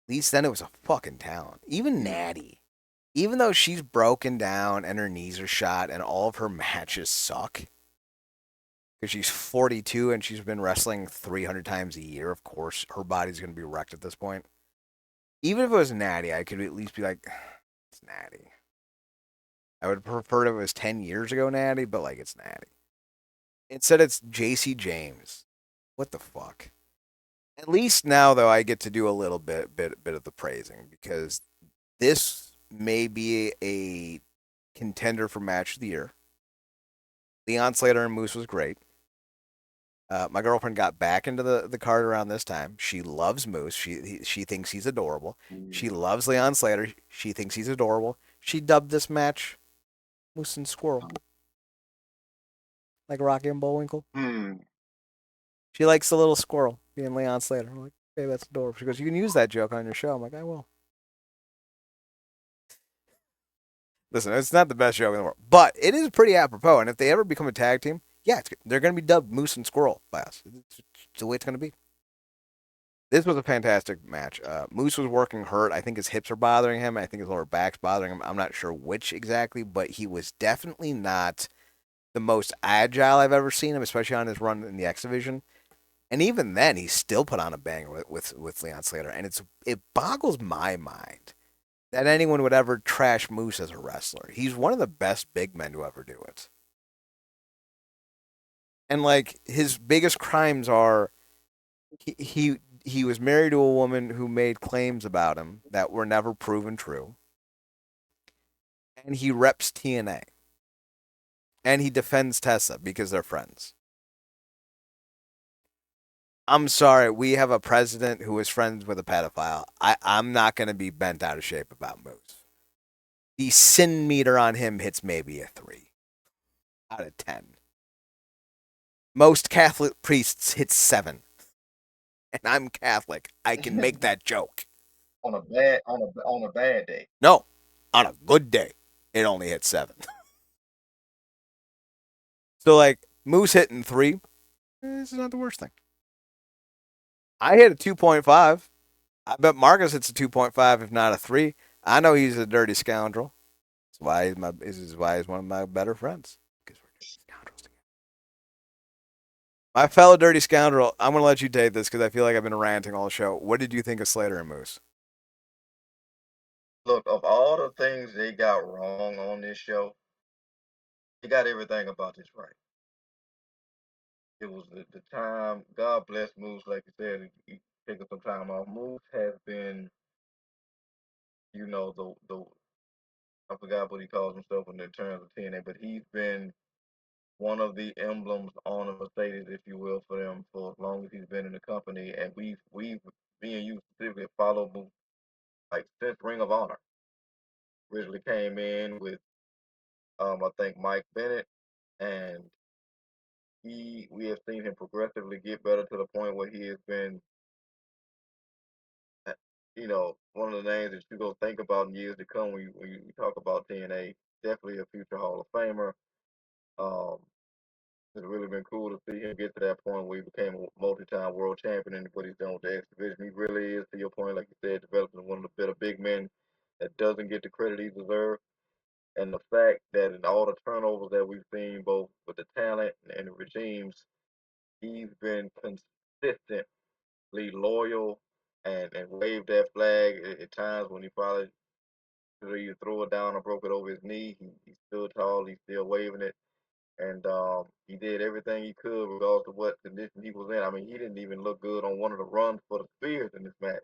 At least then it was a fucking talent. Even Yeah. Natty, even though she's broken down and her knees are shot and all of her matches suck because she's 42 and she's been wrestling 300 times a year, of course her body's going to be wrecked at this point. Even if it was Natty, I could at least be like, it's Natty. I would prefer if it was 10 years ago, Natty, but like it's Natty. Instead, it's JC James. What the fuck? At least now, though, I get to do a little bit of the praising because this may be a contender for match of the year. Leon Slater and Moose was great. My girlfriend got back into the card around this time. She loves Moose. She thinks he's adorable. Mm. She loves Leon Slater. She thinks he's adorable. She dubbed this match Moose and Squirrel, like Rocky and Bullwinkle. Hmm. She likes the little squirrel being Leon Slater. I'm like, hey, that's adorable. She goes, you can use that joke on your show. I'm like, I will. Listen, it's not the best joke in the world, but it is pretty apropos. And if they ever become a tag team, yeah, they're going to be dubbed Moose and Squirrel by us. It's the way it's going to be. This was a fantastic match. Moose was working hurt. I think his hips are bothering him. I think his lower back's bothering him. I'm not sure which exactly, but he was definitely not the most agile I've ever seen him, especially on his run in the X Division. And even then, he still put on a banger with Leon Slater, and it boggles my mind that anyone would ever trash Moose as a wrestler. He's one of the best big men to ever do it. And like his biggest crimes are he was married to a woman who made claims about him that were never proven true, and he reps TNA, and he defends Tessa because they're friends. I'm sorry, we have a president who is friends with a pedophile. I'm not going to be bent out of shape about Moose. The sin meter on him hits maybe a 3 out of 10. Most Catholic priests hit 7, and I'm Catholic. I can make that joke. On a bad day. No, on a good day, it only hits 7. So like Moose hitting 3, this is not the worst thing. I hit a 2.5. I bet Marcus hits a 2.5, if not a 3. I know he's a dirty scoundrel. That's why he's one of my better friends. Because we're dirty scoundrels together. My fellow dirty scoundrel, I'm gonna let you take this because I feel like I've been ranting all the show. What did you think of Slater and Moose? Look, of all the things they got wrong on this show, they got everything about this right. It was the time. God bless Moose, like you said, he taking some time off. Moose has been, the I forgot what he calls himself in the terms of TNA, but he's been one of the emblems on a Mercedes, if you will, for them for as long as he's been in the company. And we've me and you specifically followed Moose like since Ring of Honor. Originally came in with I think Mike Bennett, and we have seen him progressively get better to the point where he has been, uh, one of the names that you go think about in years to come when you talk about TNA. Definitely a future Hall of Famer. Um, it's really been cool to see him get to that point where he became a multi-time world champion and what he's done with the X Division. He really is, to your point, like you said, developing one of the better big men that doesn't get the credit he deserves. And the fact that in all the turnovers that we've seen, both with the talent and the regimes, he's been consistently loyal and waved that flag at times when he probably should either throw it down or broke it over his knee. He stood tall, he's still waving it. And he did everything he could, regardless of what condition he was in. I mean, he didn't even look good on one of the runs for the Spears in this match,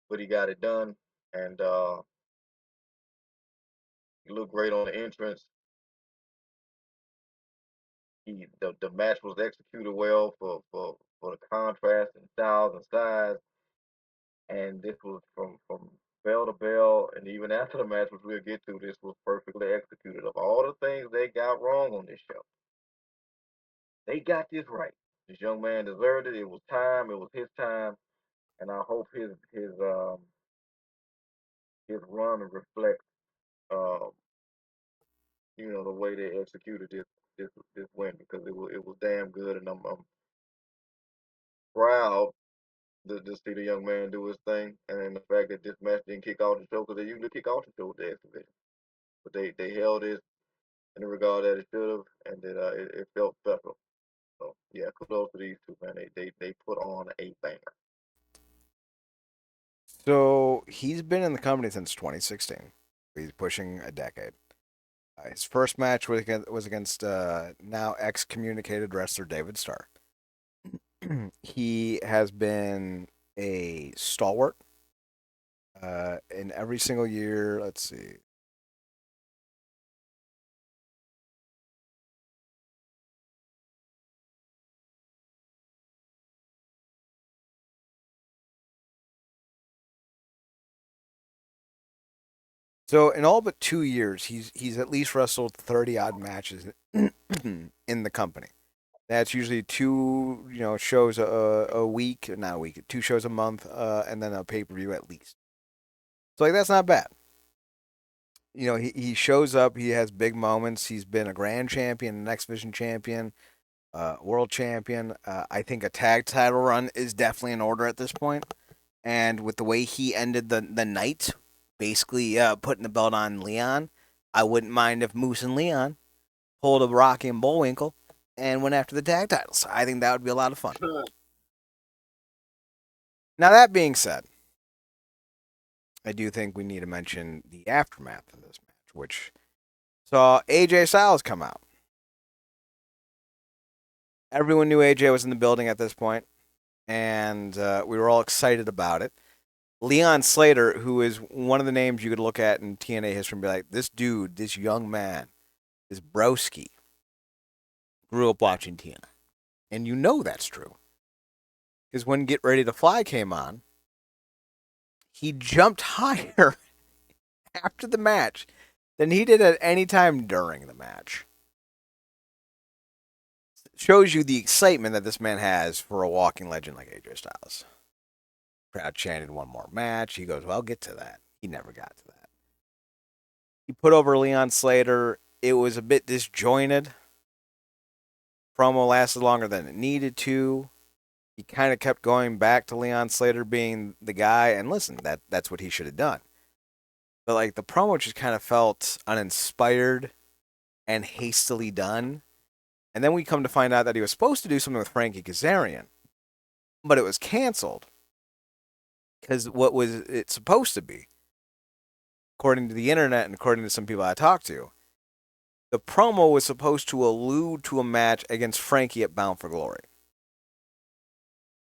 but he got it done. And he looked great on the entrance. The match was executed well for the contrast and styles and size. And this was from bell to bell, and even after the match, which we'll get to, this was perfectly executed. Of all the things they got wrong on this show, they got this right. This young man deserved it. It was time. It was his time, and I hope his run reflects, um, the way they executed this win, because it was damn good, and I'm proud to see the young man do his thing, and the fact that this match didn't kick off the show, because they usually kick off the show with the exhibition, but they held it in the regard that it should have, and that it felt special. So yeah, kudos to these two, man. They put on a banger. So he's been in the company since 2016. He's pushing a decade. His first match was against now excommunicated wrestler David Starr. He has been a stalwart in every single year. Let's see. So in all but 2 years, he's at least wrestled 30 odd matches in the company. That's usually two, shows a week, not a week, 2 shows a month, and then a pay per view at least. So like that's not bad. He shows up. He has big moments. He's been a grand champion, an X Division champion. world champion. I think a tag title run is definitely in order at this point. And with the way he ended the night, basically putting the belt on Leon, I wouldn't mind if Moose and Leon pulled a Rocky and Bullwinkle and went after the tag titles. I think that would be a lot of fun. Now, that being said, I do think we need to mention the aftermath of this match, which saw AJ Styles come out. Everyone knew AJ was in the building at this point, and we were all excited about it. Leon Slater, who is one of the names you could look at in TNA history and be like, this dude, this young man, this broski, grew up watching TNA. And you know that's true. Because when Get Ready to Fly came on, he jumped higher after the match than he did at any time during the match. Shows you the excitement that this man has for a walking legend like AJ Styles. Crowd chanted one more match. He goes, well, I'll get to that. He never got to that. He put over Leon Slater. It was a bit disjointed. Promo lasted longer than it needed to. He kind of kept going back to Leon Slater being the guy. And listen, that's what he should have done. But like the promo just kind of felt uninspired and hastily done. And then we come to find out that he was supposed to do something with Frankie Kazarian, but it was canceled because what was it supposed to be, according to the internet and according to some people I talked to, the promo was supposed to allude to a match against Frankie at Bound for Glory.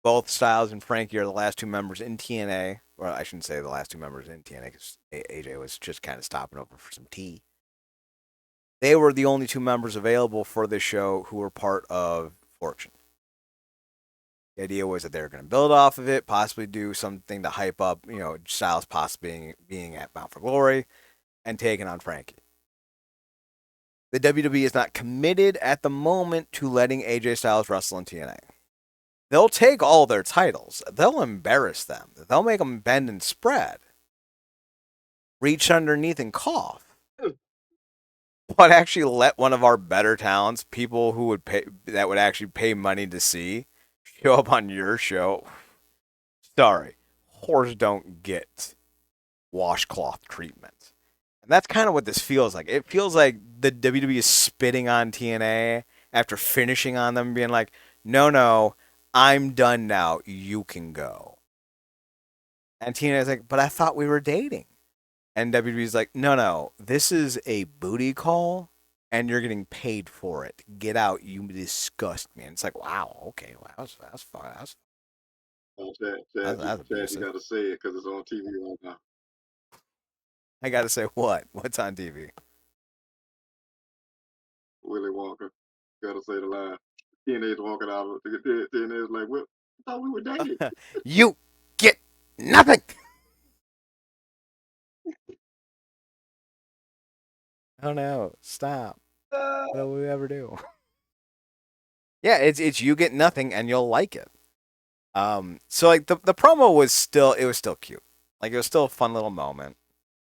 Both Styles and Frankie are the last two members in TNA. Well, I shouldn't say the last two members in TNA because AJ was just kind of stopping over for some tea. They were the only two members available for this show who were part of Fortune. The idea was that they were going to build off of it, possibly do something to hype up, Styles possibly being at Bound for Glory and taking on Frankie. The WWE is not committed at the moment to letting AJ Styles wrestle in TNA. They'll take all their titles. They'll embarrass them. They'll make them bend and spread, reach underneath and cough. But actually let one of our better talents, people who would pay that would actually pay money to see, show up on your show. Sorry, whores don't get washcloth treatment. And that's kind of what this feels like. It feels like the WWE is spitting on TNA after finishing on them, being like, no, no, I'm done now. You can go. And TNA is like, but I thought we were dating. And WWE's like, no, no, this is a booty call and you're getting paid for it. Get out. You disgust me. And it's like, wow, okay, well, that's fine. Oh, Chad, That's Chad, you abusive. got to say it because it's on TV right now. I got to say, what? What's on TV? Willie Walker. Got to say the line. TNA's walking out. TNA's like, well, I thought we were dating. You get nothing. Oh no, stop. What will we ever do? Yeah, it's you get nothing and you'll like it. So like the promo was still cute. Like it was still a fun little moment.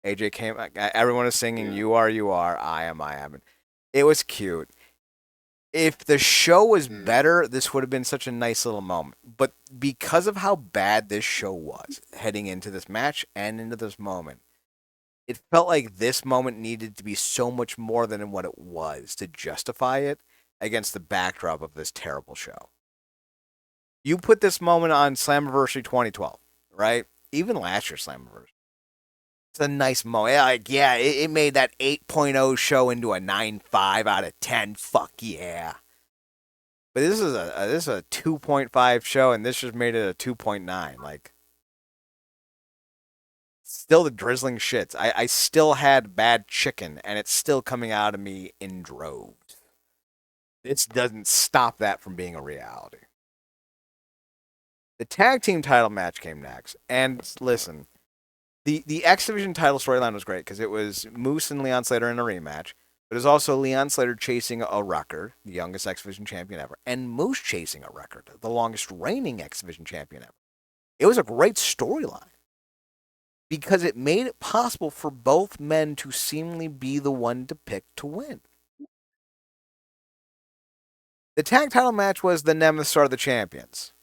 AJ came, everyone was singing Yeah. you are, I am. It was cute. If the show was Mm. better, this would have been such a nice little moment. But because of how bad this show was heading into this match and into this moment, it felt like this moment needed to be so much more than what it was to justify it against the backdrop of this terrible show. You put this moment on Slammiversary 2012, right? Even last year's Slammiversary. It's a nice moment. Yeah, it made that 8.0 show into a 9.5 out of 10. Fuck yeah. But this is a 2.5 show, and this just made it a 2.9. Like, still the drizzling shits. I still had bad chicken, and it's still coming out of me in droves. This doesn't stop that from being a reality. The tag team title match came next, and listen, the X Division title storyline was great because it was Moose and Leon Slater in a rematch, but it was also Leon Slater chasing a record, the youngest X Division champion ever, and Moose chasing a record, the longest reigning X Division champion ever. It was a great storyline because it made it possible for both men to seemingly be the one to pick to win. The tag title match was the Nemeth are the champions.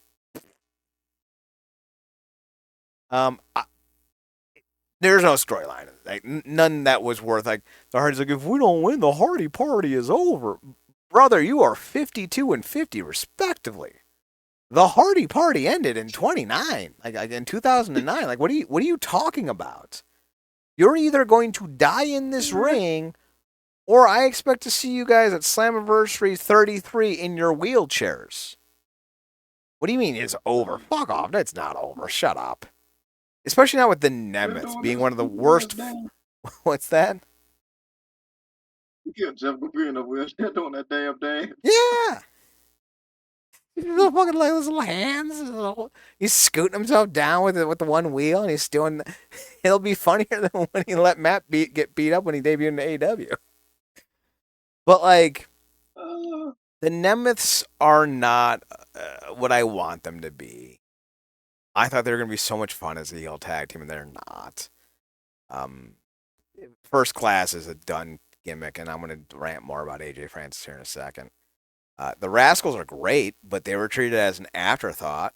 I, there's no storyline. Like none that was worth. Like the Hardy's like, if we don't win, the Hardy Party is over, brother. You are 52 and 50 respectively. The Hardy Party ended in 29, like in 2009. Like what are you talking about? You're either going to die in this ring, or I expect to see you guys at Slammiversary 33 in your wheelchairs. What do you mean it's over? Fuck off. That's not over. Shut up. Especially not with the They're Nemeth doing being that one of the stupid ass worst. damn. What's that? You get Jeff Capri in the wheelchair doing that damn dance. Yeah. He's little fucking like his little hands. He's scooting himself down with the one wheel, and he's doing. It'll be funnier than when he let Matt get beat up when he debuted in AEW. But like Uh, the Nemeths are not what I want them to be. I thought they were gonna be so much fun as a heel tag team, and they're not. Um, First Class is a done gimmick, and I'm gonna rant more about AJ Francis here in a second. The Rascals are great, but they were treated as an afterthought.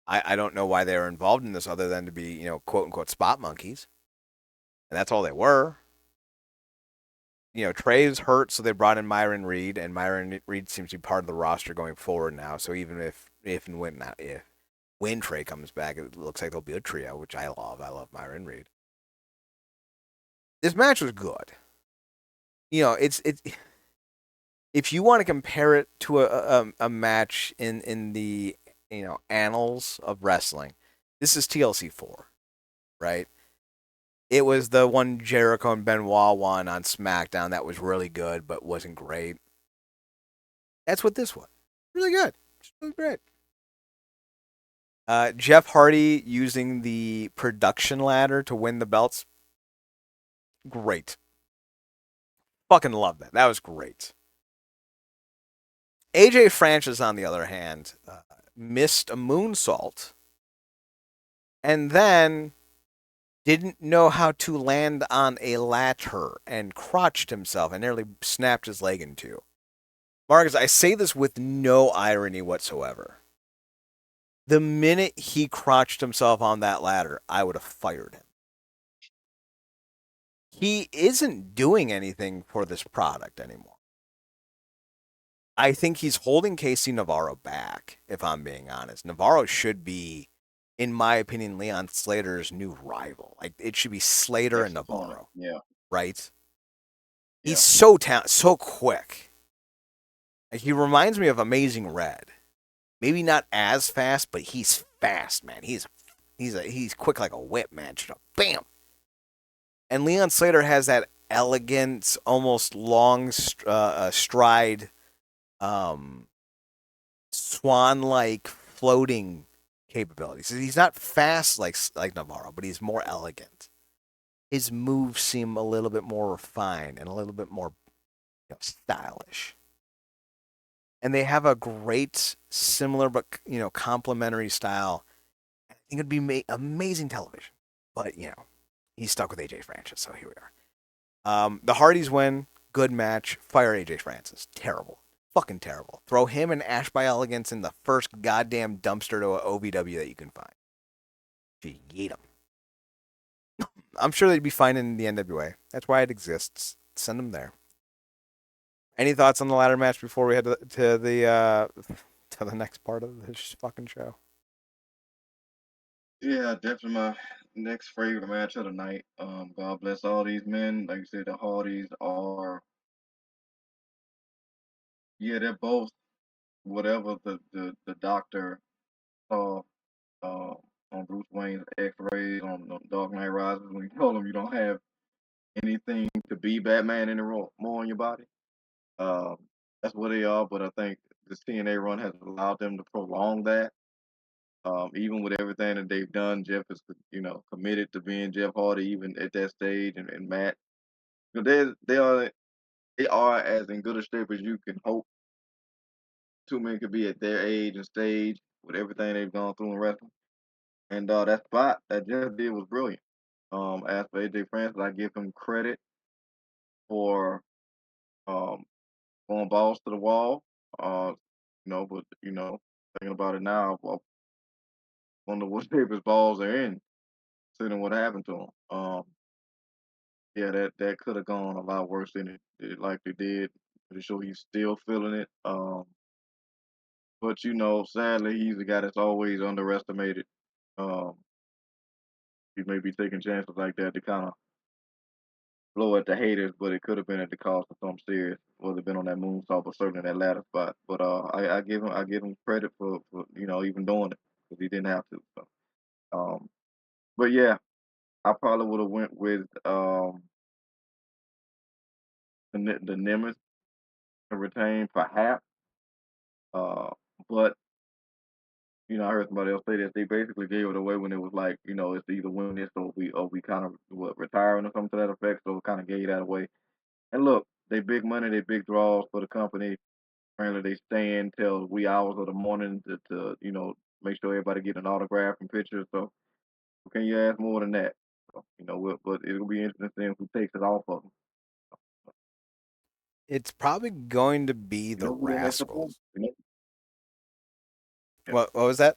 I don't know why they were involved in this other than to be, quote unquote spot monkeys. And that's all they were. Trey's hurt, so they brought in Myron Reed, and Myron Reed seems to be part of the roster going forward now. So even if and when not if when Trey comes back, it looks like there'll be a trio, which I love. I love Myron Reed. This match was good. It's if you want to compare it to a match in the annals of wrestling, this is TLC 4, right? It was the one Jericho and Benoit won on SmackDown that was really good but wasn't great. That's what this was. Really good. It was great. Jeff Hardy using the production ladder to win the belts. Great. Fucking love that. That was great. AJ Francis, on the other hand, missed a moonsault and then didn't know how to land on a ladder and crotched himself and nearly snapped his leg in two. Marcus, I say this with no irony whatsoever. The minute he crotched himself on that ladder, I would have fired him. He isn't doing anything for this product anymore. I think he's holding Casey Navarro back, if I'm being honest. Navarro should be, in my opinion, Leon Slater's new rival. Like, it should be Slater and Next opponent. Navarro, Yeah. right? He's Yeah. so quick. Like, he reminds me of Amazing Red. Maybe not as fast, but he's fast, man. He's quick like a whip, man. Just bam. And Leon Slater has that elegant, almost long stride, um, swan-like floating capabilities. He's not fast like Navarro, but he's more elegant. His moves seem a little bit more refined and a little bit more stylish. And they have a great, similar but complementary style. I think it'd be amazing television. But he's stuck with AJ Francis, so here we are. The Hardys win. Good match. Fire AJ Francis. Terrible. Fucking terrible. Throw him and Ash by Elegance in the first goddamn dumpster to a OVW that you can find. You eat them. I'm sure they'd be fine in the NWA. That's why it exists. Send them there. Any thoughts on the ladder match before we head to the to the next part of this fucking show? Yeah, definitely my next favorite match of the night. God bless all these men. Like you said, the Hardys are, yeah, they're both whatever the doctor saw uh, on Bruce Wayne's X-rays on Dark Knight Rises when he told him you don't have anything to be Batman anymore more in your body. Um, that's what they are. But I think this TNA run has allowed them to prolong that. Even with everything that they've done, Jeff is committed to being Jeff Hardy even at that stage, and Matt. They are as in good a shape as you can hope two men could be at their age and stage with everything they've gone through in wrestling. And that spot that Jeff did was brilliant. As for AJ Francis, I give him credit for um, going balls to the wall, But thinking about it now, I wonder what shape his balls are in, considering what happened to him. Yeah, that could have gone a lot worse than it likely did. Pretty sure he's still feeling it. But sadly, he's a guy that's always underestimated. Um, he may be taking chances like that to kind of blow at the haters, but it could have been at the cost of something serious. Whether it been on that moonsault, but certainly that ladder spot. But I give him credit for even doing it because he didn't have to. So, but yeah, I probably would have went with the Nimbus to retain perhaps. Uh, but I heard somebody else say that they basically gave it away when it was like, it's either win this or we kind of retiring or something to that effect. So it kind of gave that away. And look, they big money, they big draws for the company. Apparently they stay in till wee hours of the morning to make sure everybody get an autograph and pictures. So what can you ask more than that? So, but it'll be interesting seeing who takes it off of them. It's probably going to be You the know who their next opponent? Rascals. What was that?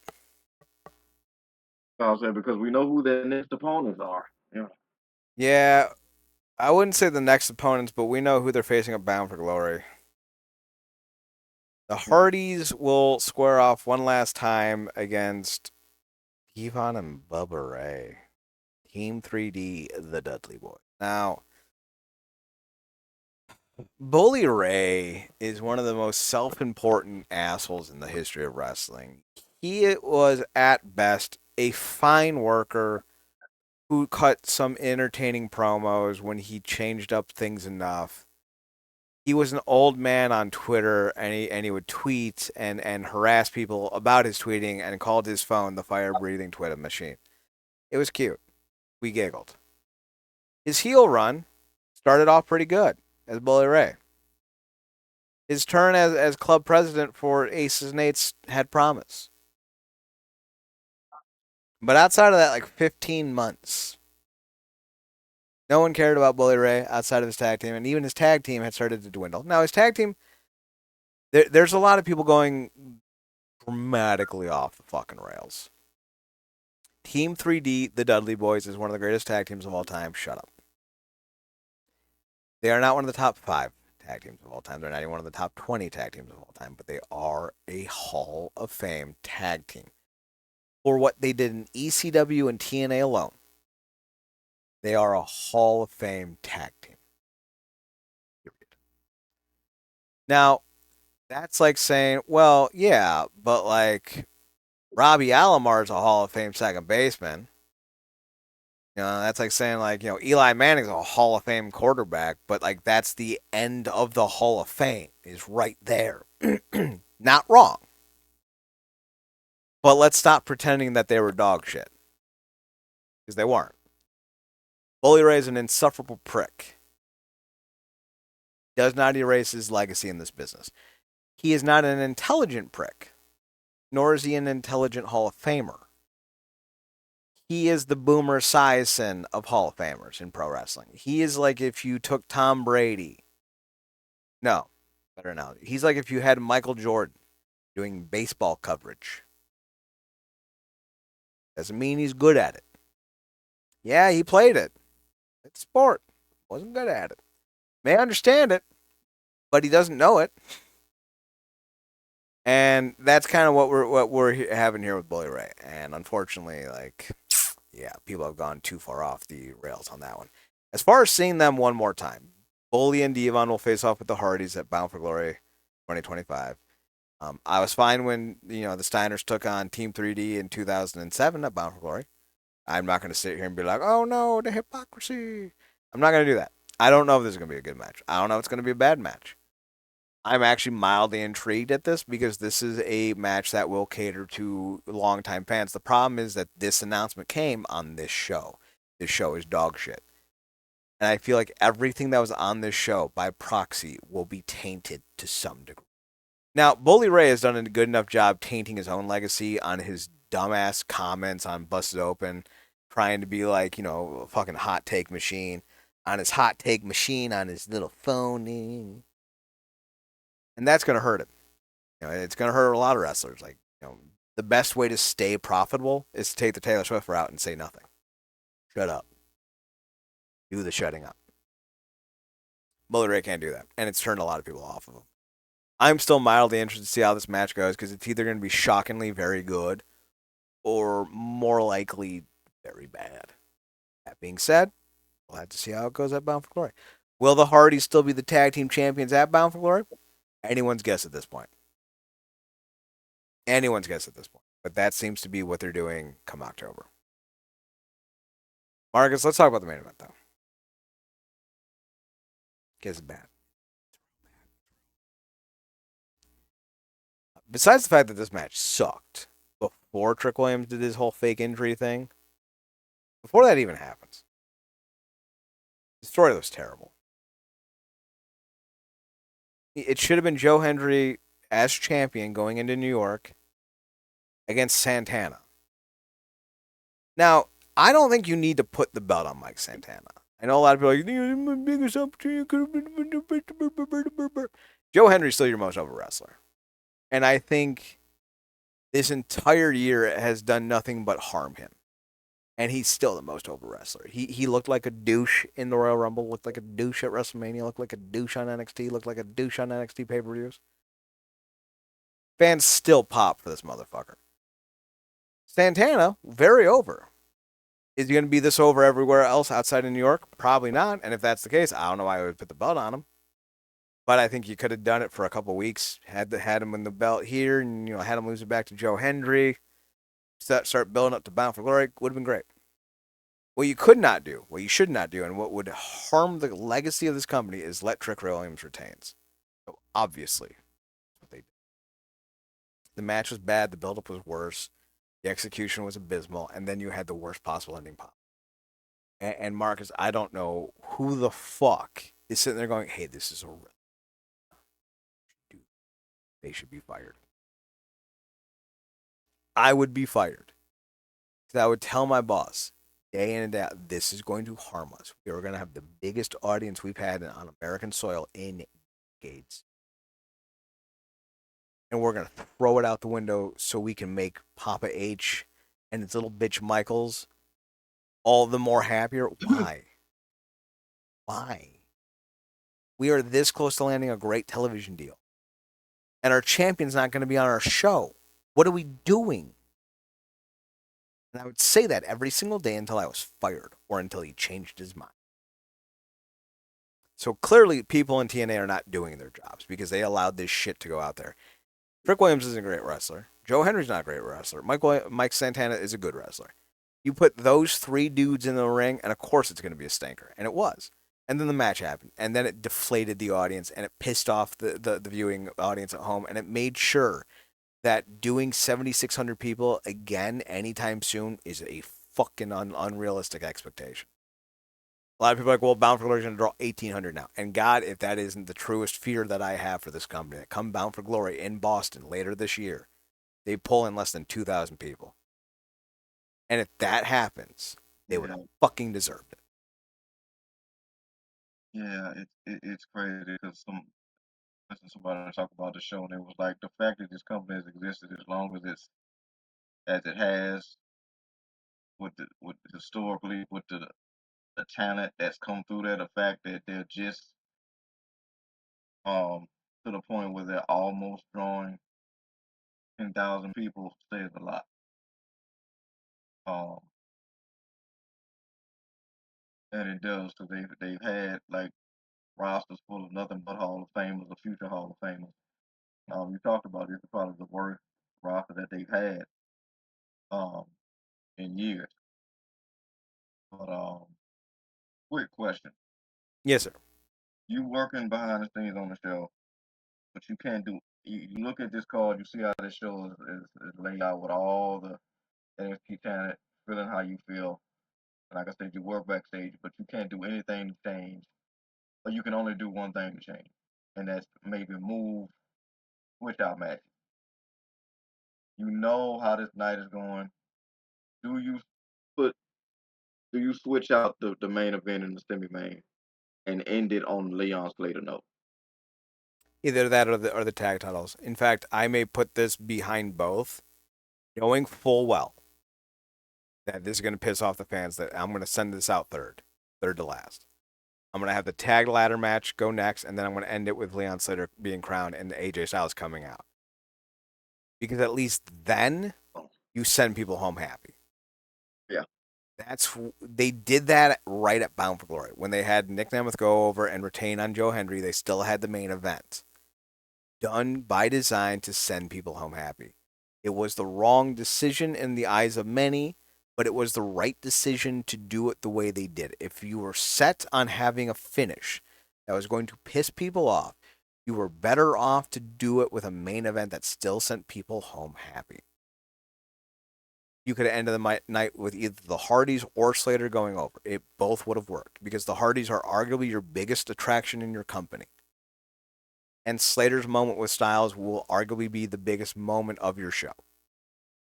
I was saying because we know who their next opponents are. Yeah. Yeah, I wouldn't say the next opponents, but we know who they're facing at Bound for Glory. The Hmm. Hardys will square off one last time against Devon and Bubba Ray. Team 3D, the Dudley Boy. Now, Bully Ray is one of the most self important assholes in the history of wrestling. He was, at best, a fine worker who cut some entertaining promos when he changed up things enough. He was an old man on Twitter, and he would tweet and harass people about his tweeting and called his phone the fire breathing Twitter machine. It was cute. We giggled. His heel run started off pretty good as Bully Ray. His turn as club president for Aces and Eights had promise. But outside of that, like 15 months, no one cared about Bully Ray outside of his tag team, and even his tag team had started to dwindle. Now, his tag team, there's a lot of people going dramatically off the fucking rails. Team 3D, the Dudley Boys, is one of the greatest tag teams of all time. Shut up. They are not one of the top 5 tag teams of all time. They're not even one of the top 20 tag teams of all time, but they are a Hall of Fame tag team. For what they did in ECW and TNA alone, they are a Hall of Fame tag team. Period. Now, that's like saying, well, yeah, but like Robbie Alomar is a Hall of Fame second baseman. That's like saying like, Eli Manning's a Hall of Fame quarterback, but like that's the end of the Hall of Fame is right there. Not wrong. But let's stop pretending that they were dog shit. Because they weren't. Bully Ray is an insufferable prick. Does not erase his legacy in this business. He is not an intelligent prick, nor is he an intelligent Hall of Famer. He is the Boomer Esiason of Hall of Famers in pro wrestling. He is like if you took Tom Brady. No, better analogy. He's like if you had Michael Jordan doing baseball coverage. Doesn't mean he's good at it. Yeah, he played it. It's sport. Wasn't good at it. May understand it, but he doesn't know it. And that's kind of what we're having here with Bully Ray. And unfortunately, like, yeah, people have gone too far off the rails on that one. As far as seeing them one more time, Bully and Devon will face off with the Hardys at Bound for Glory 2025. I was fine when the Steiners took on Team 3D in 2007 at Bound for Glory. I'm not going to sit here and be like, oh no, the hypocrisy. I'm not going to do that. I don't know if this is going to be a good match. I don't know if it's going to be a bad match. I'm actually mildly intrigued at this because this is a match that will cater to longtime fans. The problem is that this announcement came on this show. This show is dog shit. And I feel like everything that was on this show by proxy will be tainted to some degree. Now, Bully Ray has done a good enough job tainting his own legacy on his dumbass comments on Busted Open, trying to be like, a fucking hot take machine, on his hot take machine, on his little phone. And that's going to hurt him. It's going to hurt a lot of wrestlers. Like, the best way to stay profitable is to take the Taylor Swift route and say nothing. Shut up. Do the shutting up. Bully Ray can't do that, and it's turned a lot of people off of him. I'm still mildly interested to see how this match goes because it's either going to be shockingly very good or more likely very bad. That being said, we'll have to see how it goes at Bound for Glory. Will the Hardys still be the tag team champions at Bound for Glory? Anyone's guess at this point. Anyone's guess at this point. But that seems to be what they're doing come October. Marcus, let's talk about the main event, though. Guess it's bad. Besides the fact that this match sucked before Trick Williams did his whole fake injury thing, before that even happens, the story was terrible. It should have been Joe Hendry as champion going into New York against Santana. Now, I don't think you need to put the belt on Mike Santana. I know a lot of people are like, my biggest opportunity could have been. Joe Hendry's still your most over wrestler. And I think this entire year has done nothing but harm him. And he's still the most over wrestler. He looked like a douche in the Royal Rumble, looked like a douche at WrestleMania, looked like a douche on NXT, looked like a douche on NXT pay-per-views. Fans still pop for this motherfucker. Santana, very over. Is he going to be this over everywhere else outside of New York? Probably not. And if that's the case, I don't know why I would put the belt on him. But I think you could have done it for a couple weeks. Had him win the belt here, and had him lose it back to Joe Hendry. Start building up to Bound for Glory. Would have been great. What you could not do, what you should not do, and what would harm the legacy of this company is let Trick Williams retains. So obviously, what they did. The match was bad. The buildup was worse. The execution was abysmal, and then you had the worst possible ending pop. And Marcus, I don't know who the fuck is sitting there going, "Hey, this is a real dude. They should be fired." I would be fired. Because I would tell my boss day in and day out, this is going to harm us. We are going to have the biggest audience we've had on American soil in decades. And we're going to throw it out the window so we can make Papa H and his little bitch Michaels all the more happier. Why? Why? We are this close to landing a great television deal. And our champion's not going to be on our show. What are we doing? And I would say that every single day until I was fired or until he changed his mind. So clearly, people in TNA are not doing their jobs because they allowed this shit to go out there. Rick Williams isn't a great wrestler. Joe Henry's not a great wrestler. Mike Santana is a good wrestler. You put those three dudes in the ring, and of course it's going to be a stinker. And it was. And then the match happened. And then it deflated the audience, and it pissed off the viewing audience at home, and it made sure that doing 7,600 people again anytime soon is a fucking unrealistic expectation. A lot of people are like, well, Bound for Glory is going to draw 1,800 now. And God, if that isn't the truest fear that I have for this company, that come Bound for Glory in Boston later this year, they pull in less than 2,000 people. And if that happens, they would have Yeah, fucking deserved it. yeah, it's crazy because listen to somebody talk about the show and it was like the fact that this company has existed as long as it has with historically with the talent that's come through there, the fact that they're just um to the point where they're almost drawing 10,000 people says a lot. Um, and it does because they've had like rosters full of nothing but Hall of Famers or future Hall of Famers. You talked about this, probably the worst roster that they've had um in years. But quick question: Yes, sir. you working behind the scenes on the show, but you can't do. You look at this card, you see how this show is laid out with all the NXT talent, feeling how you feel. And like I said, you work backstage, but you can't do anything to change, or you can only do one thing to change, and that's maybe move, switch out matches. You know how this night is going. Do you put? Do you switch out the main event and the semi main and end it on Leon Slater note? Either that or the tag titles. In fact, I may put this behind both, knowing full well that this is going to piss off the fans. That I'm going to send this out third to last. I'm going to have the tag ladder match go next, and then I'm going to end it with Leon Slater being crowned and AJ Styles coming out. Because at least then Oh, you send people home happy. yeah. They did that right at Bound for Glory when they had Nick Nemeth go over and retain on Joe Hendry. They still had the main event done by design to send people home happy. It was the wrong decision in the eyes of many, but it was the right decision to do it the way they did. If you were set on having a finish that was going to piss people off, you were better off to do it with a main event that still sent people home happy. You could have ended the night with either the Hardys or Slater going over. It both would have worked because the Hardys are arguably your biggest attraction in your company. And Slater's moment with Styles will arguably be the biggest moment of your show.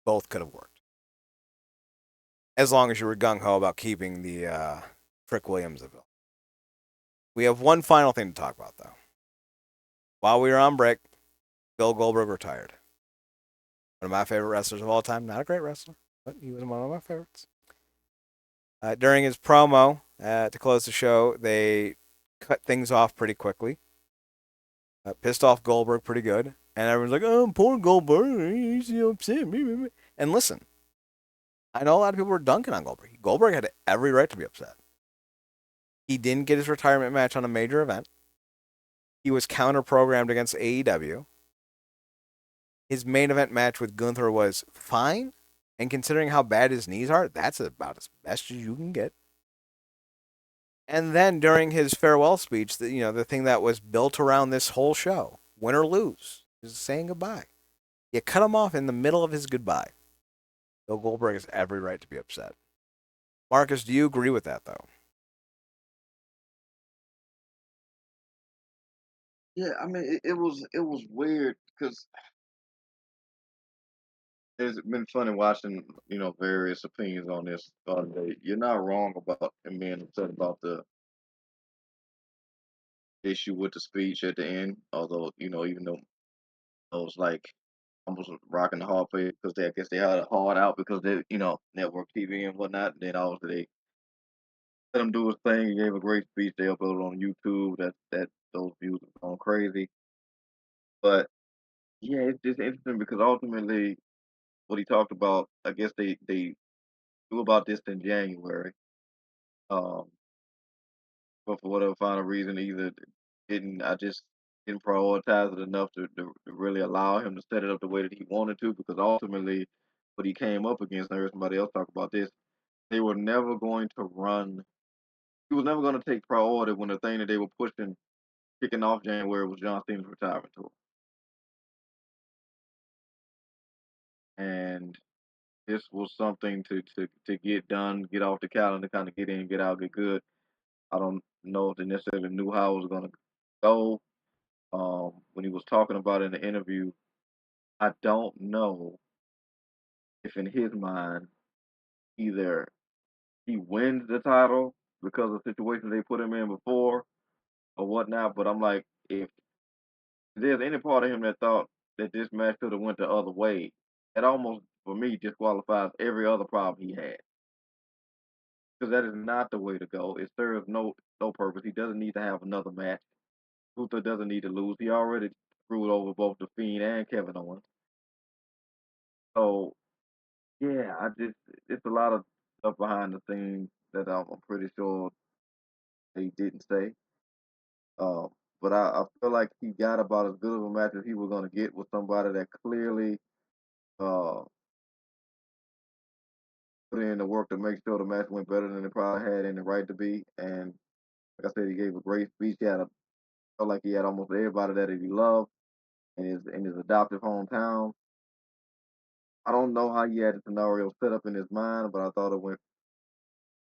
Both could have worked. As long as you were gung ho about keeping the Frick Williams of it. We have one final thing to talk about, though. While we were on break, Bill Goldberg retired. One of my favorite wrestlers of all time. Not a great wrestler, but he was one of my favorites. During his promo to close the show, they cut things off pretty quickly. Pissed off Goldberg pretty good. And everyone's like, oh, poor Goldberg. He's upset. And listen, I know a lot of people were dunking on Goldberg. Goldberg had every right to be upset. He didn't get his retirement match on a major event. He was counter programmed against AEW. His main event match with Gunther was fine. And considering how bad his knees are, that's about as best as you can get. And then during his farewell speech, the thing that was built around this whole show, win or lose, is saying goodbye. You cut him off in the middle of his goodbye. Bill Goldberg has every right to be upset. Marcus, do you agree with that though? Yeah, I mean, it was weird because it's been funny watching, various opinions on this all day. You're not wrong about him being upset about the issue with the speech at the end. Although, even though it was like almost rocking the hard place because I guess they had it hard out because they, network TV and whatnot. Then obviously they let him do his thing. He gave a great speech. They uploaded it on YouTube. That those views have gone crazy. But yeah, it's just interesting because ultimately what he talked about, I guess they knew about this in January. Um, but for whatever final reason, either I just didn't prioritize it enough to really allow him to set it up the way that he wanted to, because ultimately what he came up against, and I heard somebody else talk about this, they were never going to run he was never going to take priority when the thing that they were pushing, kicking off January, was John Cena's retirement tour. And this was something to get done, get off the calendar, kind of get in, get out, get good. I don't know if they necessarily knew how it was going to go. When he was talking about it in the interview, I don't know if in his mind either he wins the title because of situations they put him in before or whatnot. But I'm like, if there's any part of him that thought that this match could have went the other way, it almost for me disqualifies every other problem he had, because that is not the way to go. It serves no purpose. He doesn't need to have another match. Luther doesn't need to lose. He already screwed over both the Fiend and Kevin Owens. So yeah, it's a lot of stuff behind the scenes that I'm pretty sure they didn't say. Um, but I feel like he got about as good of a match as he was going to get with somebody that clearly uh, put in the work to make sure the match went better than it probably had any right to be. And like I said, he gave a great speech. Felt like he had almost everybody that he loved in his adoptive hometown. I don't know how he had the scenario set up in his mind, but I thought it went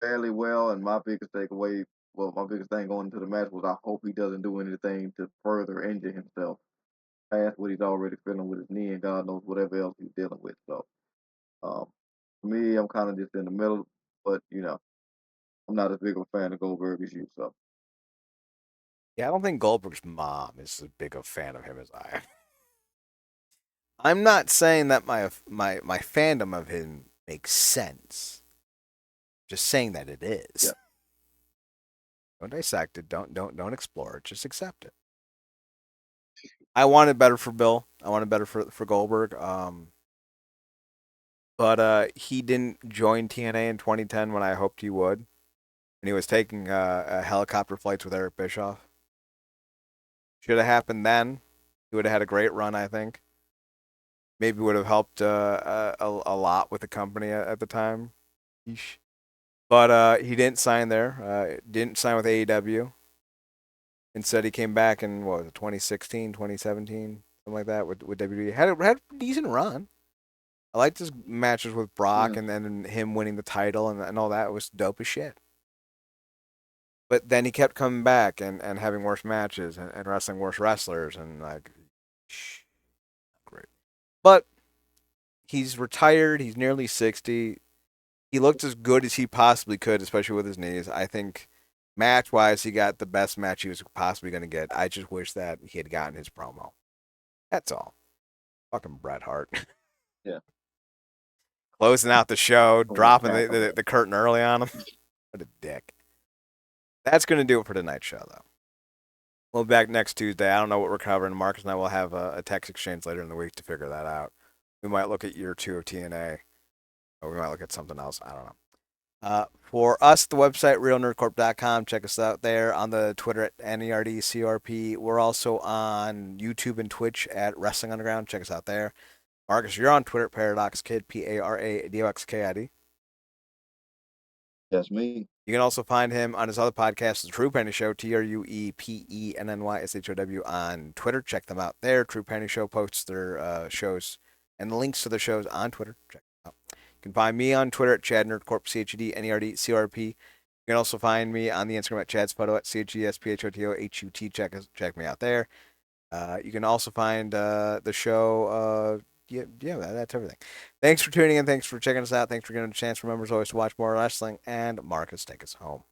fairly well. And my biggest thing going into the match was I hope he doesn't do anything to further injure himself past what he's already feeling with his knee and God knows whatever else he's dealing with. So um, for me, I'm kind of just in the middle, but I'm not as big of a fan of Goldberg as you. So Yeah, I don't think Goldberg's mom is as big a fan of him as I am. I'm not saying that my fandom of him makes sense. Just saying that it Yeah. is. Don't dissect it. Don't explore it. Just accept it. I wanted better for Bill. I wanted better for Goldberg. But he didn't join TNA in 2010 when I hoped he would, and he was taking helicopter flights with Eric Bischoff. Should have happened then. He would have had a great run, I think. Maybe would have helped a lot with the company at the time. Yeesh. But he didn't sign there. Didn't sign with AEW. Instead, he came back in what was it, 2016, 2017, something like that with WWE. Had a decent run. I liked his matches with Brock Yeah. and then him winning the title and all that. It was dope as shit. But then he kept coming back and having worse matches and wrestling worse wrestlers and like, shh, great. But he's retired. He's nearly 60. He looked as good as he possibly could, especially with his knees. I think match wise, he got the best match he was possibly going to get. I just wish that he had gotten his promo. That's all. Fucking Bret Hart. Yeah. Closing out the show, I want to dropping talk about. the curtain early on him. What a dick. That's going to do it for tonight's show, though. We'll be back next Tuesday. I don't know what we're covering. Marcus and I will have a text exchange later in the week to figure that out. We might look at year 2 of TNA, or we might look at something else. I don't know. For us, the website, realnerdcorp.com. Check us out there on the Twitter at NERDCRP. We're also on YouTube and Twitch at Wrestling Underground. Check us out there. Marcus, you're on Twitter at Paradox Kid, PARADOXKID. That's me. You can also find him on his other podcast, The True Penny Show, TruePennyShow on Twitter. Check them out there. True Penny Show posts their shows and the links to the shows on Twitter. Check them out. You can find me on Twitter at ChadNerdCorp, CHEDNERDCRP. You can also find me on the Instagram at ChadSphoto at CHESPHOTOHUT. Check me out there. You can also find the show. Yeah, that's everything. Thanks for tuning in. Thanks for checking us out. Thanks for giving us a chance for members always to watch more wrestling. And Marcus, take us home.